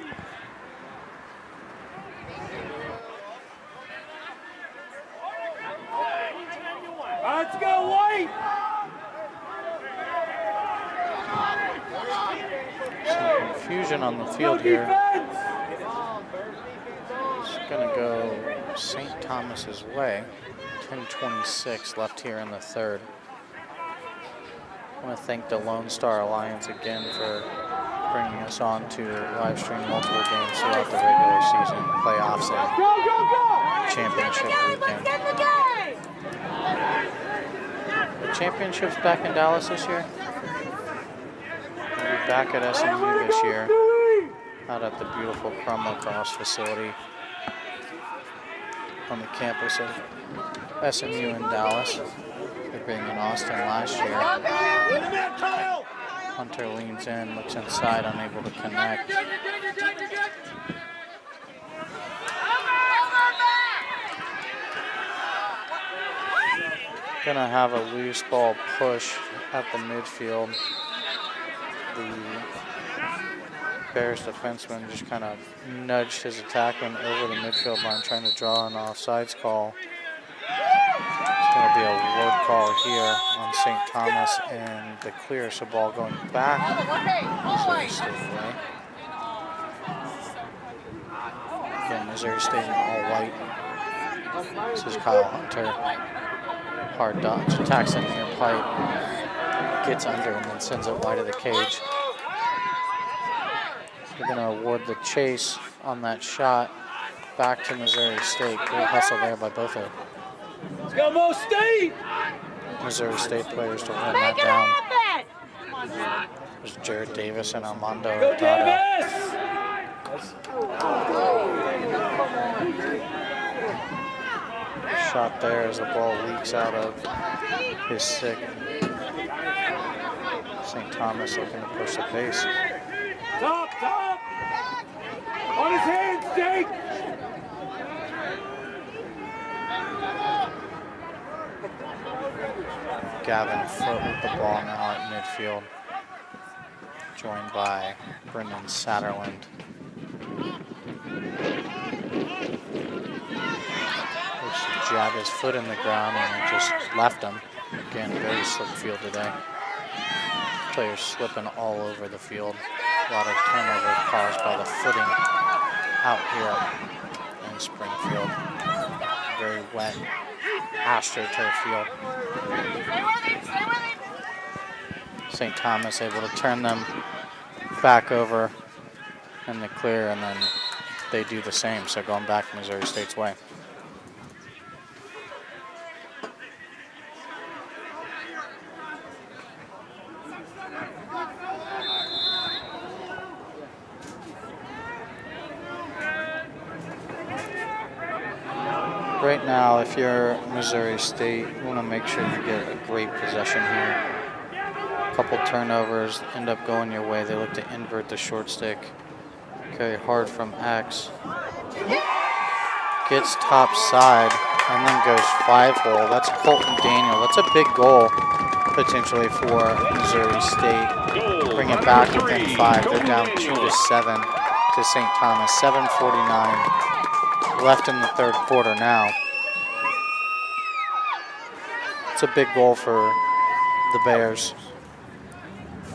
Let's go, White! Some confusion on the field here. It's going to go St. Thomas's way. 10:26 left here in the third. I want to thank the Lone Star Alliance again for bringing us on to live stream multiple games throughout the regular season, playoffs, and championship weekend. The championship's back in Dallas this year. We'll be back at SMU this year, out at the beautiful Crumble Cross facility on the campus of SMU in Dallas. They're being in Austin last year. Hunter leans in, looks inside, unable to connect. Gonna have a loose ball push at the midfield. The Bears defenseman just kind of nudged his attackman over the midfield line, trying to draw an offsides call. It's going to be a word call here on St. Thomas and the clear, so ball going back. Missouri State way. Again, Missouri State in all white. This is Kyle Hunter. Hard dodge, attacks in the near pipe, gets under and then sends it wide of the cage. We're going to award the chase on that shot back to Missouri State. Great hustle there by both of Let's go, Mo State! Missouri State players to run that down. There's Jared Davis and Armando Dada. Shot there as the ball leaks out of his stick. St. Thomas looking to push the pace. Top! On his hands, Jake! Gavin Foote with the ball now at midfield, joined by Brendan Satterland. Looks to jab his foot in the ground and it just left him. Again, very slick field today. Players slipping all over the field. A lot of turnover caused by the footing out here in Springfield. Very wet AstroTurf field. St. Thomas able to turn them back over in the clear, and then they do the same, so going back Missouri State's way. Right now, if you're Missouri State, you want to make sure you get a great possession here. A couple turnovers end up going your way. They look to invert the short stick. Carry hard from X. Gets top side and then goes 5-hole. That's Colton Daniel. That's a big goal potentially for Missouri State. Bring it back within 5. They're down 2-7 to St. Thomas. 7:49 left in the third quarter now. It's a big goal for the Bears.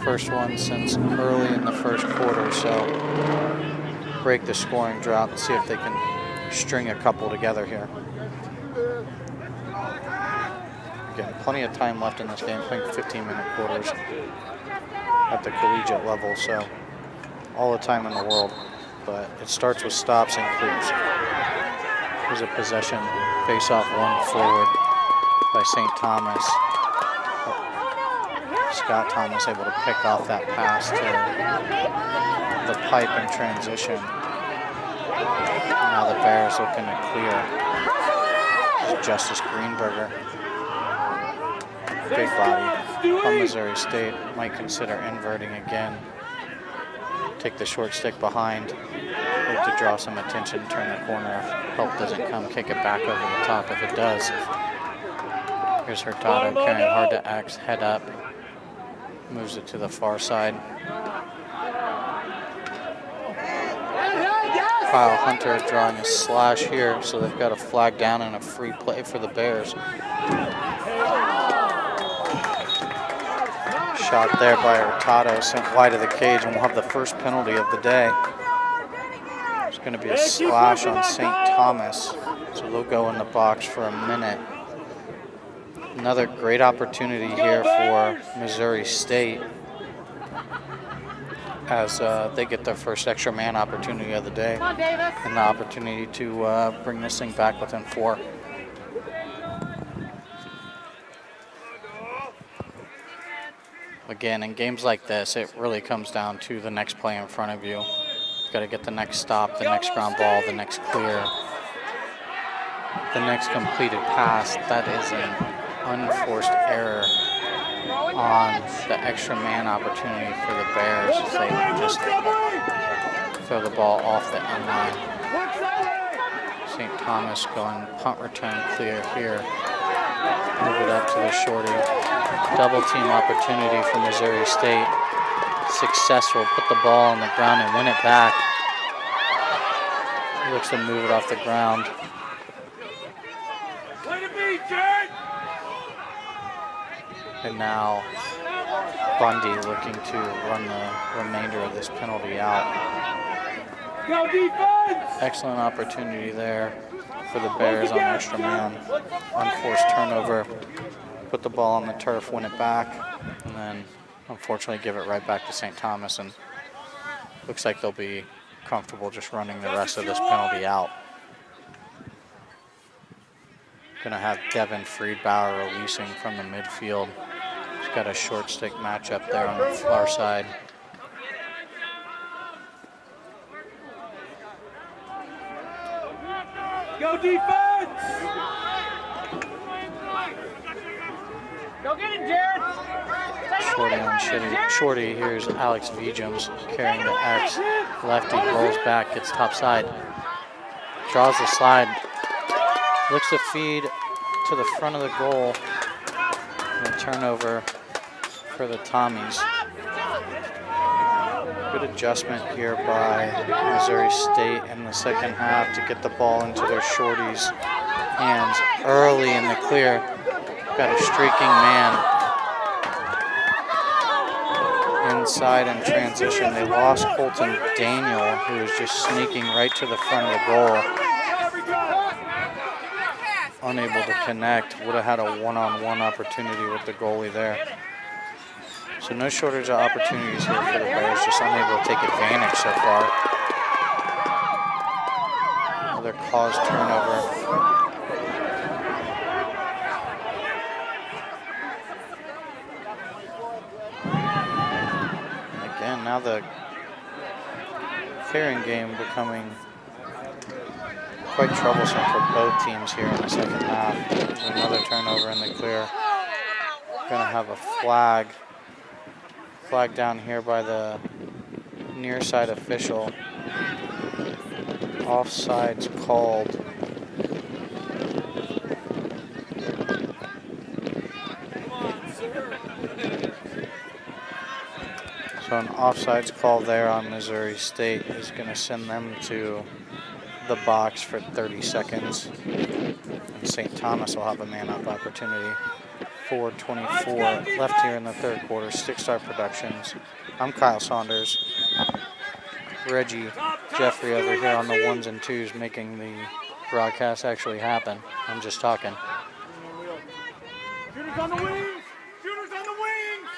First one since early in the first quarter, so break the scoring drought and see if they can string a couple together here. Again, plenty of time left in this game, playing 15-minute quarters at the collegiate level, so all the time in the world. But it starts with stops and clears. There's a possession, face-off one forward by St. Thomas. Scott Thomas able to pick off that pass to the pipe in transition. Now the Bears looking to clear. Justice Greenberger. Big body from Missouri State. Might consider inverting again. Take the short stick behind. Hope to draw some attention, turn the corner. If help doesn't come, kick it back over the top if it does. Here's Hurtado carrying hard to X, head up. Moves it to the far side. Kyle Hunter drawing a slash here, so they've got a flag down and a free play for the Bears. Shot there by Hurtado, sent wide of the cage, and we'll have the first penalty of the day. It's going to be a slash on St. Thomas, so they'll go in the box for a minute. Another great opportunity here for Missouri State as they get their first extra man opportunity of the day and the opportunity to bring this thing back within 4. Again, in games like this, it really comes down to the next play in front of you. You've got to get the next stop, the next ground ball, the next clear, the next completed pass. That is an unforced error on the extra man opportunity for the Bears as they just throw the ball off the end line. St. Thomas going punt return clear here. Move it up to the shorty. Double team opportunity for Missouri State. Successful, put the ball on the ground and win it back. Looks to move it off the ground. And now Bundy looking to run the remainder of this penalty out. Go defense! Excellent opportunity there for the Bears on extra man. Unforced turnover, put the ball on the turf, win it back, and then unfortunately give it right back to St. Thomas, and looks like they'll be comfortable just running the rest of this penalty out. Gonna have Devin Friedbauer releasing from the midfield. He's got a short stick matchup there on the far side. Go defense! Go get him, Jared! Shorty on Shorty. Here's Alex Vijams carrying the X. Lefty rolls back, gets top side. Draws the slide. Looks to feed to the front of the goal. And a turnover for the Tommies. Good adjustment here by Missouri State in the second half to get the ball into their shorties' hands early in the clear. Got a streaking man inside in transition. They lost Colton Daniel, who was just sneaking right to the front of the goal. Unable to connect. Would have had a one-on-one opportunity with the goalie there. So no shortage of opportunities here for the Bears, just unable to take advantage so far. Another caused turnover. And again, now the clearing game becoming quite troublesome for both teams here in the second half. There's another turnover in the clear. Gonna have a flag down here by the near side official. Offside's called. So an offside's call there on Missouri State is going to send them to the box for 30 seconds. And St. Thomas will have a man-up opportunity. 4:24 left here in the third quarter. Stick Star Productions. I'm Kyle Saunders. Reggie Jeffrey over here on the ones and twos, making the broadcast actually happen. I'm just talking. Shooters on the wings! Shooters on the wings!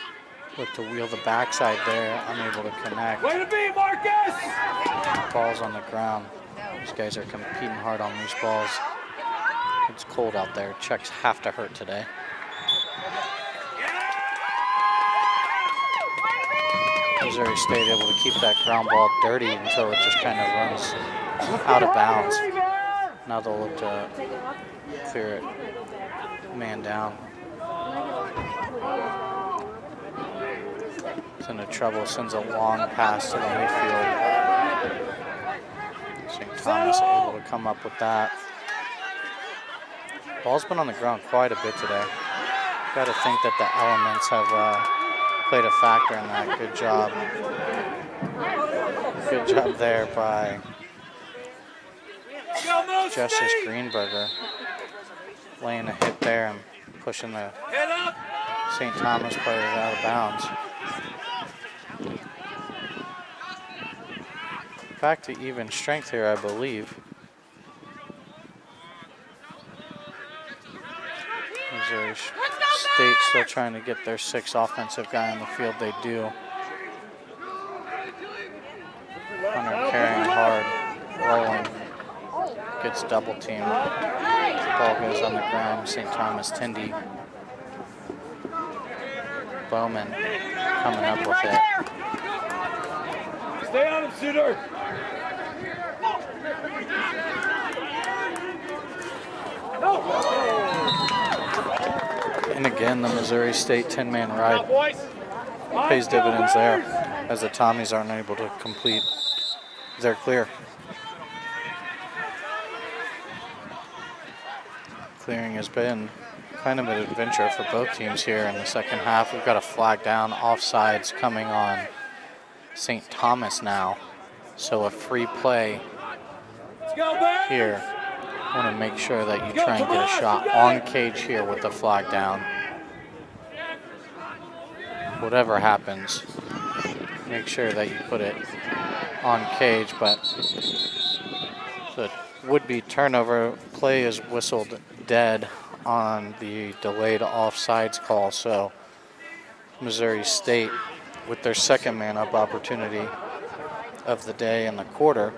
Look to wheel the backside there, unable to connect. Way to be, Marcus! Balls on the ground. These guys are competing hard on loose balls. It's cold out there. Checks have to hurt today. Missouri State able to keep that ground ball dirty until it just kind of runs out of bounds. Now they'll look to clear it, man down. He's into trouble, sends a long pass to the midfield. St. Thomas able to come up with that. Ball's been on the ground quite a bit today. Got to think that the elements have played a factor in that. Good job. Good job there by Justice Greenberger, laying a hit there and pushing the St. Thomas players out of bounds. Back to even strength here, I believe. Missouri State still trying to get their 6th offensive guy on the field. They do. Hunter carrying hard, rolling, gets double teamed. Ball goes on the ground. St. Thomas Tindy. Bowman coming up with it. Stay on him, Suter. And again, the Missouri State 10-man ride pays dividends there as the Tommies aren't able to complete their clear. Clearing has been kind of an adventure for both teams here in the second half. We've got a flag down, offsides coming on St. Thomas now. So a free play here. Want to make sure that you try and get a shot on cage here with the flag down. Whatever happens, make sure that you put it on cage, but the would-be turnover play is whistled dead on the delayed offsides call, so Missouri State with their 2nd man-up opportunity of the day in the quarter.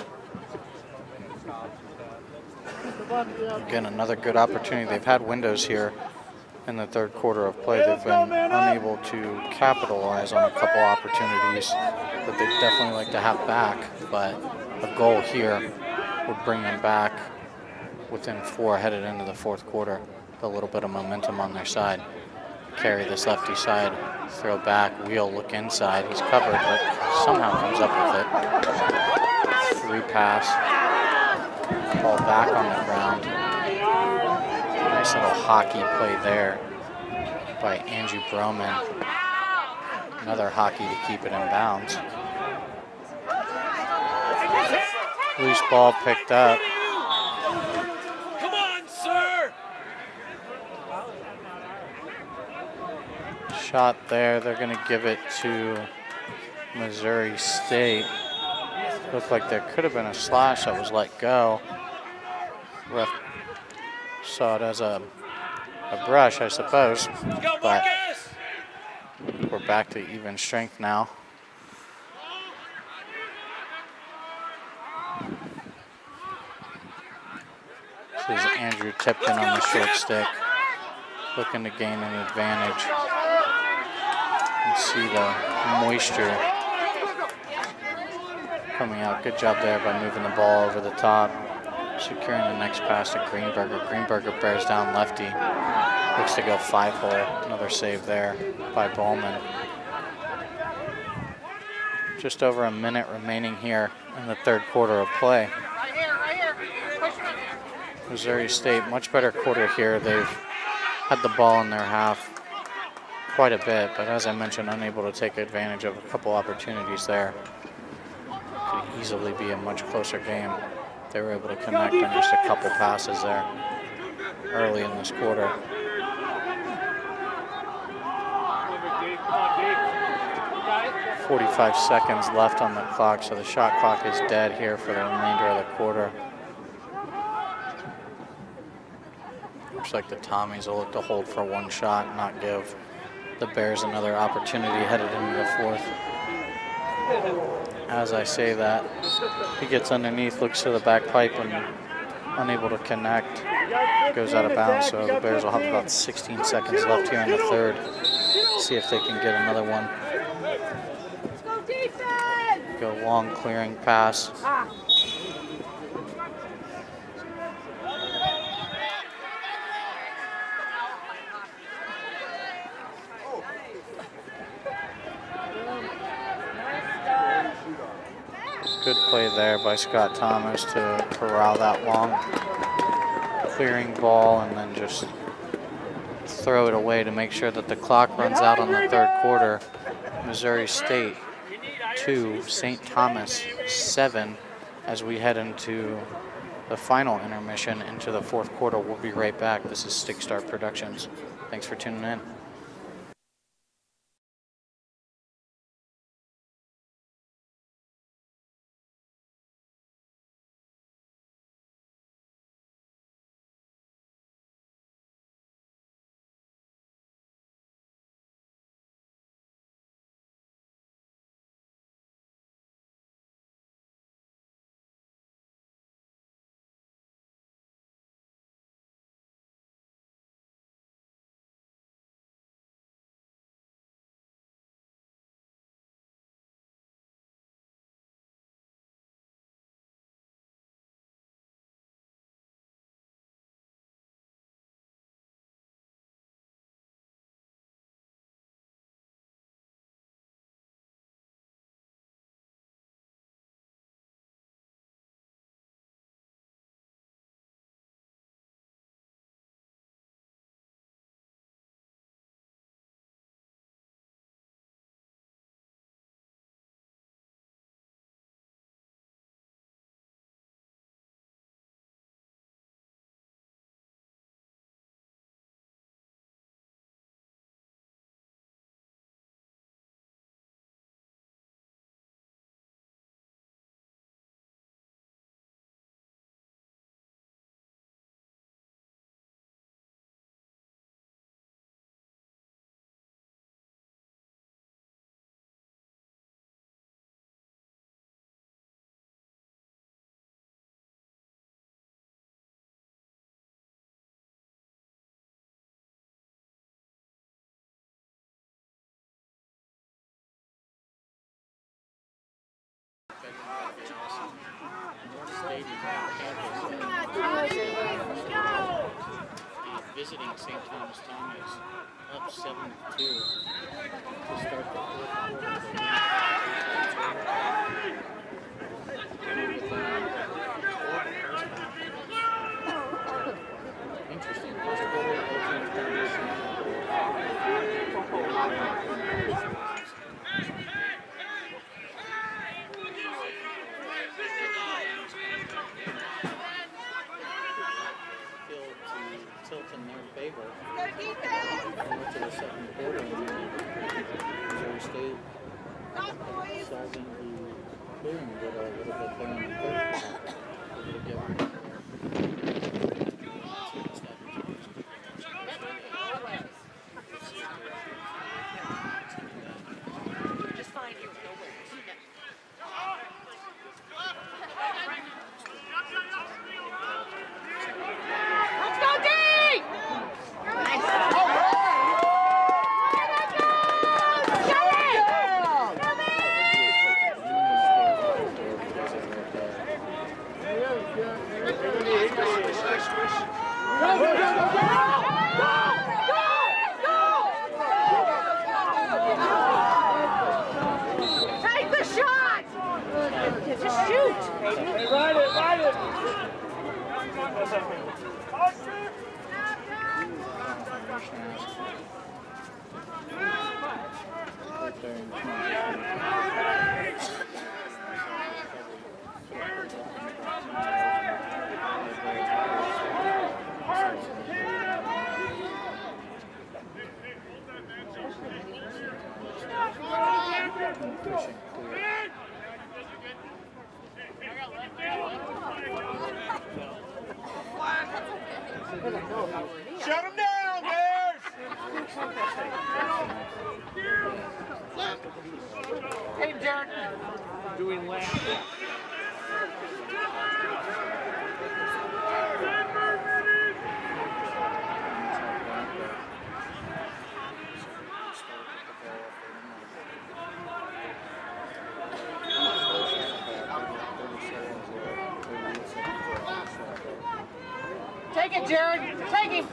Again, another good opportunity. They've had windows here in the 3rd quarter of play. They've been unable to capitalize on a couple opportunities that they'd definitely like to have back, but a goal here would bring them back within 4 headed into the 4th quarter. A little bit of momentum on their side. Carry this lefty side, throw back, wheel, look inside. He's covered, but somehow comes up with it. Free pass. Ball back on the ground. Nice little hockey play there by Andrew Broman. Another hockey to keep it in bounds. Loose ball picked up. Come on, sir. Shot there. They're going to give it to Missouri State. Looked like there could have been a slash that was let go. Ref saw it as a brush, I suppose, but we're back to even strength now. This is Andrew Tipton on the short stick, looking to gain an advantage. You can see the moisture coming out. Good job there by moving the ball over the top. Securing the next pass to Greenberger. Greenberger bears down lefty. Looks to go 5-hole. Another save there by Bowman. Just over a minute remaining here in the 3rd quarter of play. Missouri State, much better quarter here. They've had the ball in their half quite a bit, but as I mentioned, unable to take advantage of a couple opportunities there. Could easily be a much closer game. They were able to connect on just a couple passes there early in this quarter. 45 seconds left on the clock, so the shot clock is dead here for the remainder of the quarter. Looks like the Tommies will look to hold for 1 shot, not give the Bears another opportunity headed into the 4th. As I say that, he gets underneath, looks to the back pipe, and unable to connect. Goes out of bounds, so the Bears will have about 16 seconds left here in the 3rd. See if they can get another one. Go long clearing pass. Good play there by Scott Thomas to corral that long clearing ball and then just throw it away to make sure that the clock runs out on the third quarter. Missouri State 2, St. Thomas 7 as we head into the final intermission into the fourth quarter. We'll be right back. This is Stick Start Productions. Thanks for tuning in. Visiting St. Thomas up 7-2 to start the fourth quarter. Interesting. First quarter, tilt in their favor. Going to the second quarter, Missouri State solving the clearing a little bit there in the third quarter. Shut him down, Bears! Hey, Derek. Doing laps. Take it, Jared. Take him.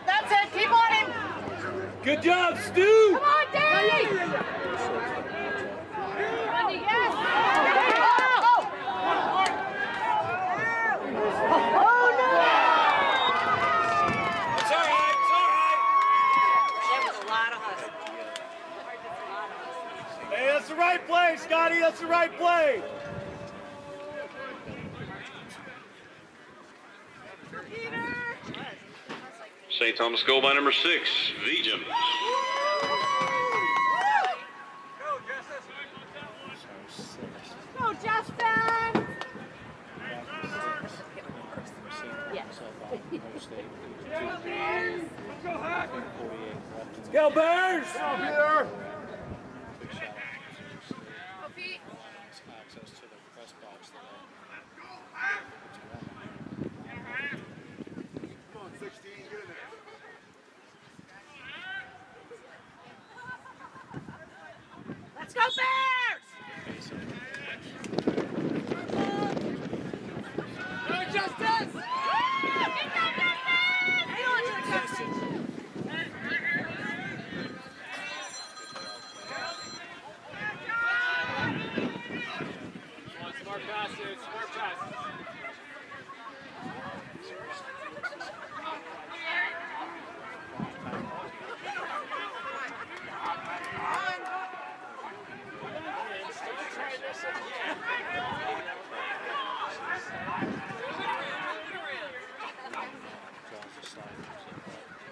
That's it, keep on him! Good job, Stu! Come on, Dave! Yes! Oh, no! It's all right, it's all right. That was a lot of hustle. Hey, that's the right play, Scotty, that's the right play. St. Thomas goal by number 6, Vijam. Go, Justin! Let's go, Bears! Go, Peter! Let's go, Bears! Go, Justice! Hang on to the Justice! Smart passes, smart passes.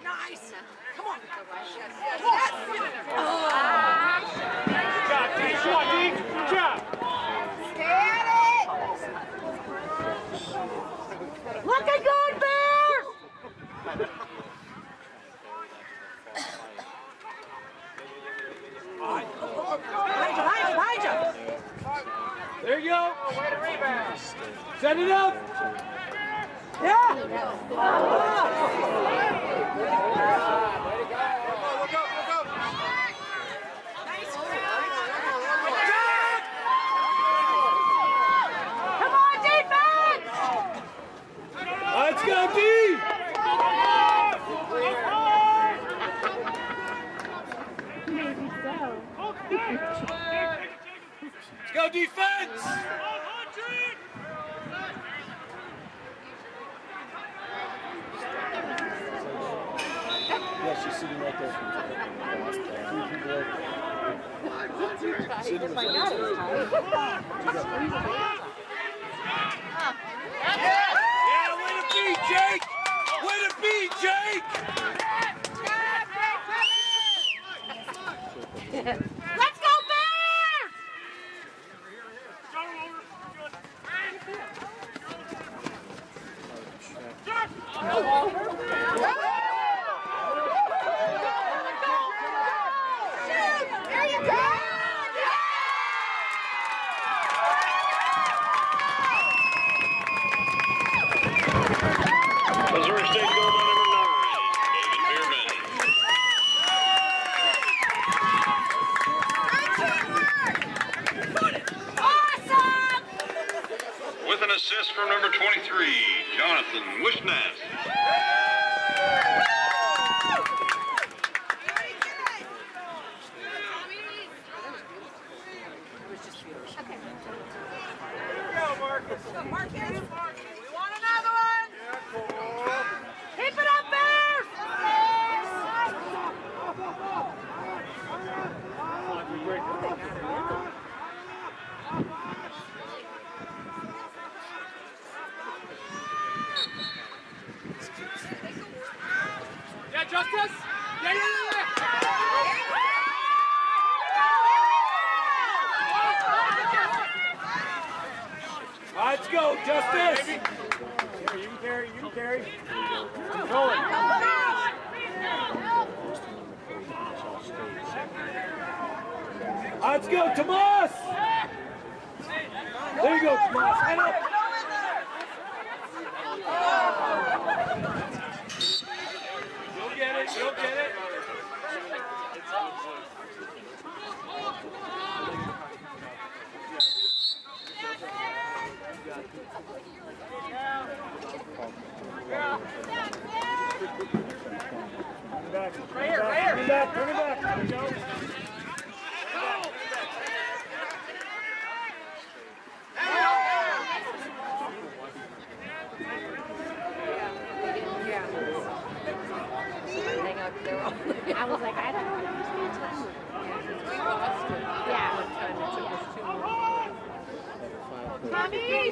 Nice! Come on! Good job, Deke. Come on, Deke. Good job. Stay at it! Looking good, Bears! Behind you! There you go. Way to rebound. Set it up. Yeah! Come on, defense! Let's go, D. Let's go, defense. Yeah, she's sitting right there. Yeah, way to be, Jake. Way to be, Jake. Let's go, Bears! There you go! Missouri State goal by number 9, David Bierman. Awesome! With an assist from number 23, Jonathan Wishness. Marcus, we want another one! Keep it up, Bears! Yeah, Justice. Yeah. Let's go, Justice. You can carry, you can carry. Control it. Let's go, Tomas. There you go, Tomas. Head up. Right here, right here. Turn it back, turn it back. There we go. I was like, I don't understand time. Yeah. Tommy!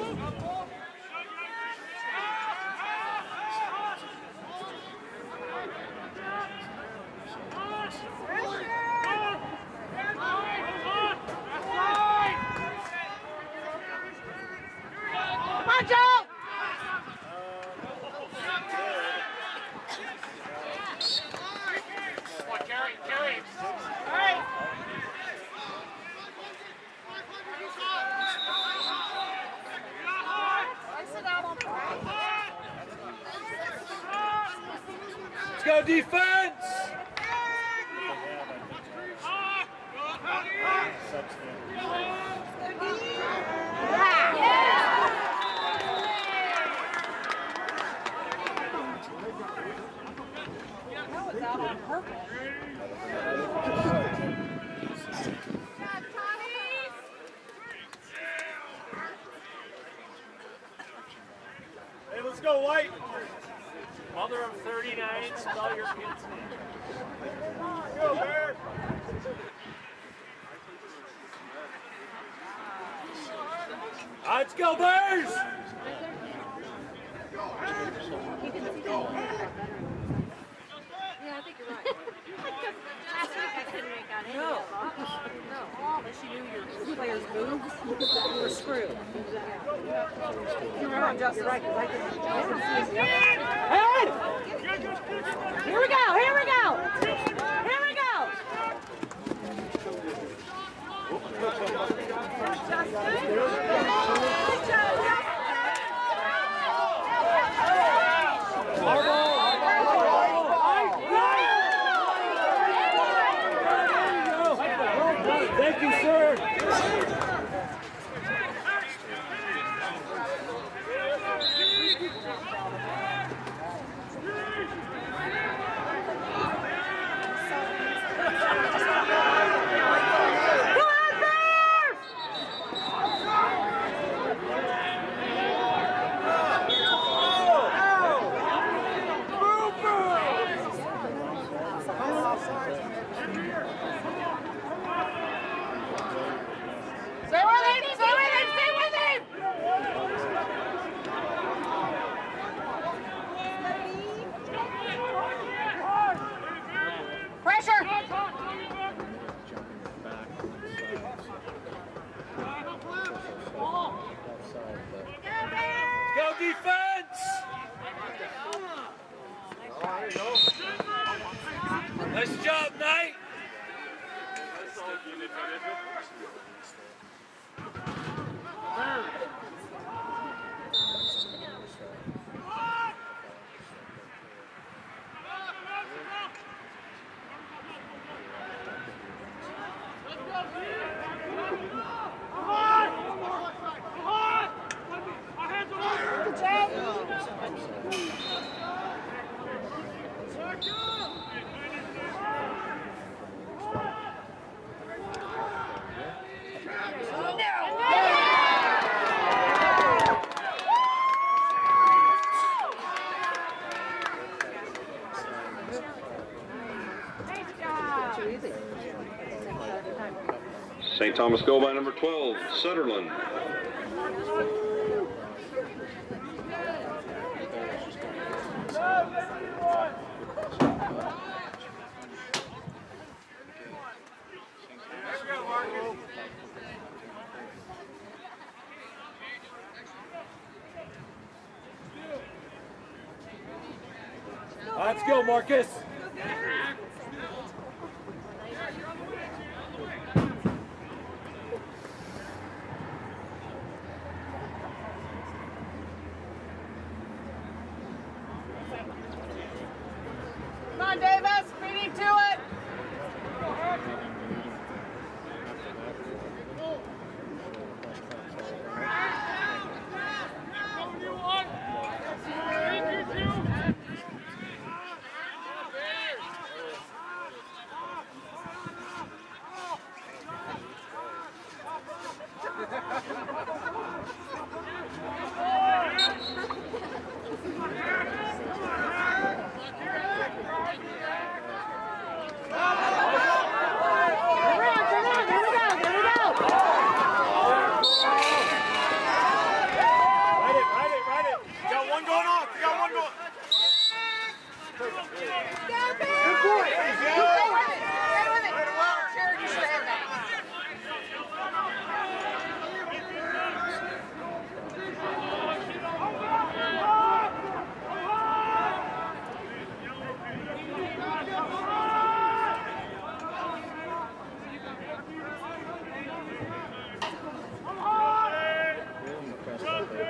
Come on, Joe! Let's go defense! That was out on purpose. Hey, let's go, White! Mother of 39, spell your kid's name. Go, Bear! Let's go, Bears! Yeah, I think you're right. Last week I couldn't make out any of it. No. Unless you knew your players' moves, you were screwed. You're right, Justin. You're right, because I can Hey! Here we go, here we go! Here we go! Thank you, sir. Go defense! Nice job, Knight! St. Thomas goal by number 12, Sutherland. Let's go, Marcus. Come on, Davis, beating to it.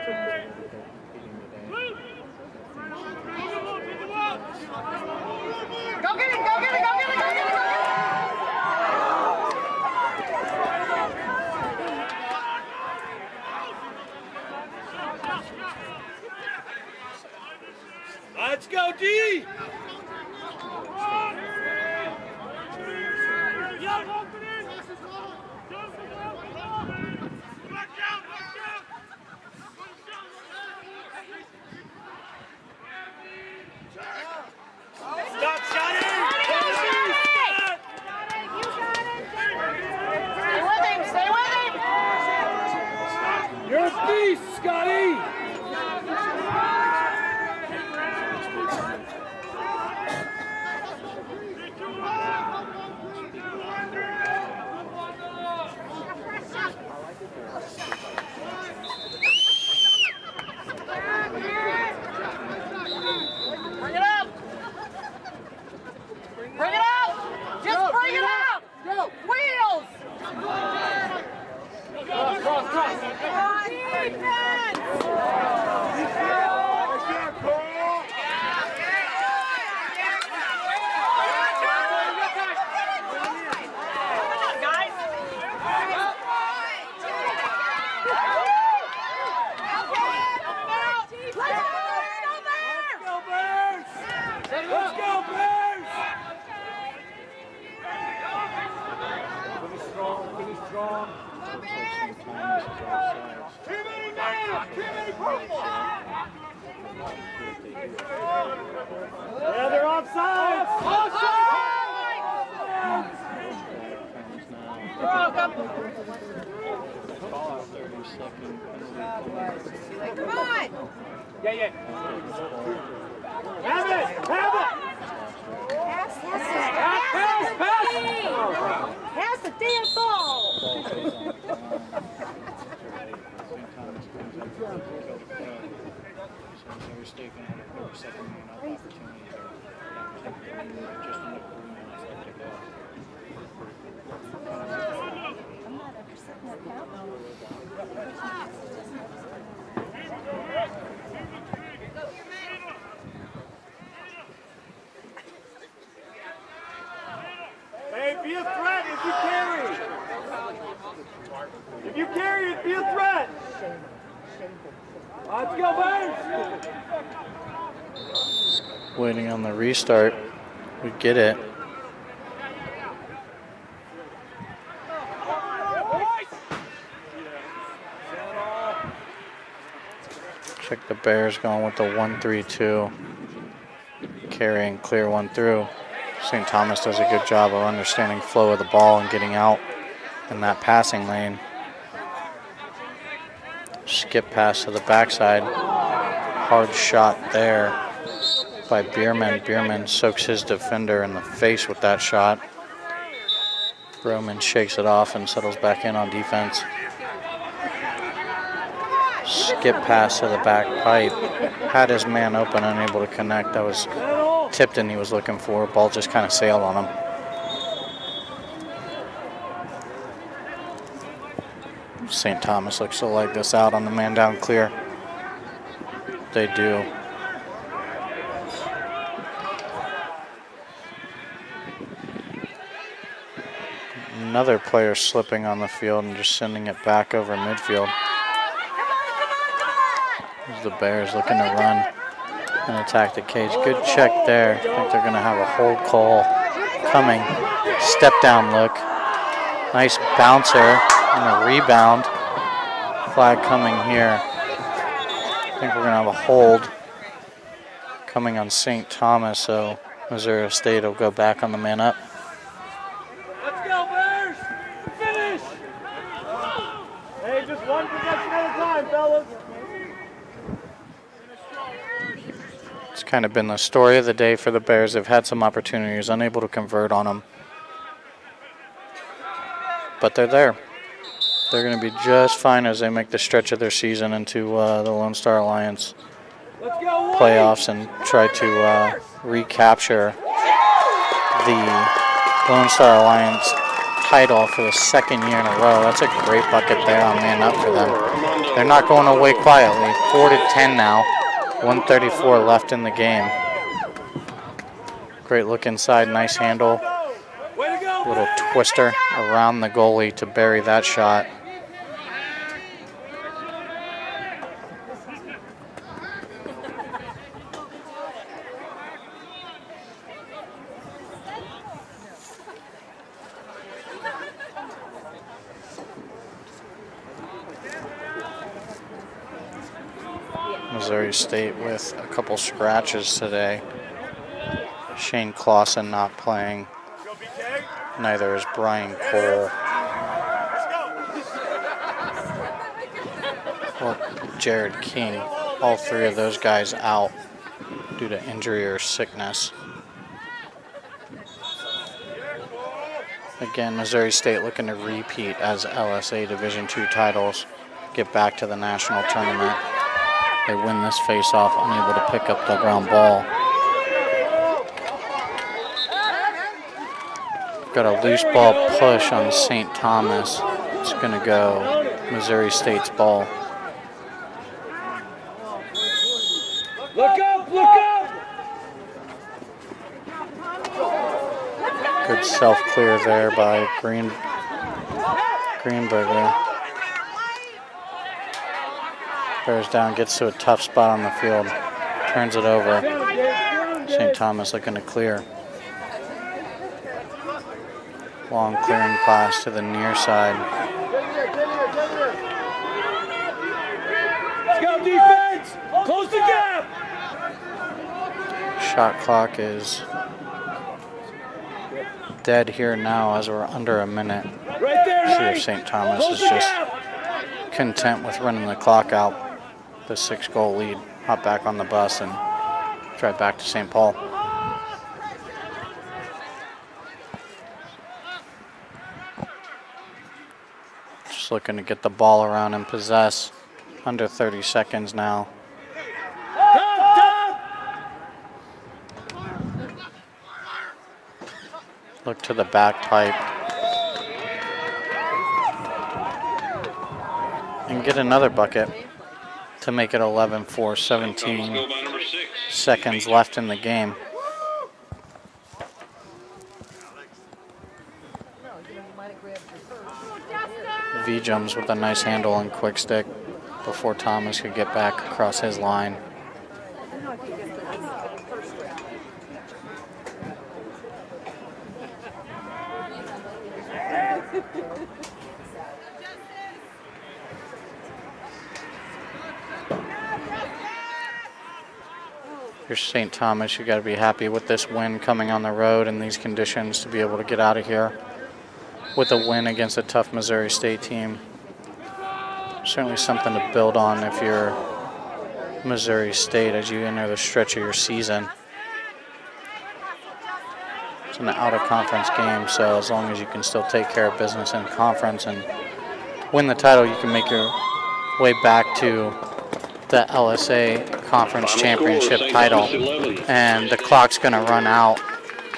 Go get it, go get it, go get it, go get it, go get it! Let's go, D! Stop, Scotty! Stay with him, stay with him! You're a beast, Scotty! Bring it up! Bring it up! Just bring it up! Go! Wheels! Cross, cross! Defense! Let's go, Bears! Finish strong, finish strong. Too many names, too many purple. Yeah, they're offside. Offside! Come on! Yeah, yeah. Have it! Have it! Pass the damn ball! Hey, be a threat if you carry. If you carry it, be a threat. Let's go, Bears! Waiting on the restart. We get it. Check the Bears going with the 1-3-2. Carrying clear one through. St. Thomas does a good job of understanding flow of the ball and getting out in that passing lane. Skip pass to the backside. Hard shot there by Bierman. Bierman soaks his defender in the face with that shot. Broman shakes it off and settles back in on defense. Skip pass to the back pipe. Had his man open, unable to connect. That was Tipton he was looking for. Ball just kind of sailed on him. St. Thomas looks to leg this out on the man down clear. They do. Another player slipping on the field and just sending it back over midfield. As the Bears looking to run and attack the cage. Good check there. I think they're going to have a hold call coming. Step down look. Nice bouncer and a rebound. Flag coming here. I think we're going to have a hold coming on St. Thomas, so Missouri State will go back on the man up. Let's go, Bears! Finish! Hey, just one possession at a time, fellas. It's kind of been the story of the day for the Bears. They've had some opportunities, unable to convert on them. But they're there. They're going to be just fine as they make the stretch of their season into the Lone Star Alliance playoffs and try to recapture the Lone Star Alliance title for the second year in a row. That's a great bucket there on man up for them. They're not going away quietly. 4-10 now. 1:34 left in the game. Great look inside, nice handle. Little twister around the goalie to bury that shot. Missouri State with a couple scratches today. Shane Clausen not playing. Neither is Brian Cole or Jared King. All three of those guys out due to injury or sickness. Again, Missouri State looking to repeat as LSA Division II titles, get back to the national tournament. They win this face-off, unable to pick up the ground ball. Got a loose ball push on St. Thomas. It's going to go Missouri State's ball. Look up, look up! Good self-clear there by Greenberger. Bears down, gets to a tough spot on the field. Turns it over. St. Thomas looking to clear. Long clearing pass to the near side. Scout defense! Close the gap! Shot clock is dead here now as we're under a minute. Right there, See if St. Thomas is just content with running the clock out. The 6-goal lead. Hop back on the bus and drive back to St. Paul. Just looking to get the ball around and possess. Under 30 seconds now. Look to the back pipe. And get another bucket to make it 11-4, 17 seconds left in the game. V-Jums with a nice handle and quick stick before Thomas could get back across his line. You're St. Thomas, you got to be happy with this win coming on the road in these conditions to be able to get out of here with a win against a tough Missouri State team. Certainly something to build on if you're Missouri State as you enter the stretch of your season. It's an out-of-conference game, so as long as you can still take care of business in conference and win the title, you can make your way back to the LSA Conference Championship title. And the clock's going to run out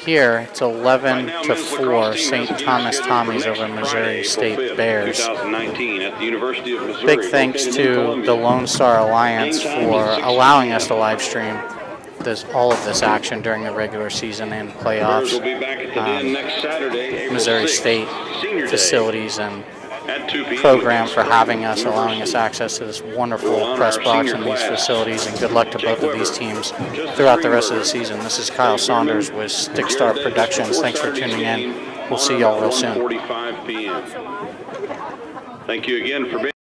here. It's 11-4, St. Thomas Tommies over Missouri State Bears. Big thanks to the Lone Star Alliance for allowing us to live stream all of this action during the regular season and playoffs. Missouri State facilities and program for having us, allowing us access to this wonderful press box and these facilities, and good luck to both of these teams throughout the rest of the season. This is Kyle Saunders with Stick Star Productions. Thanks for tuning in. We'll see y'all real soon. Thank you again for being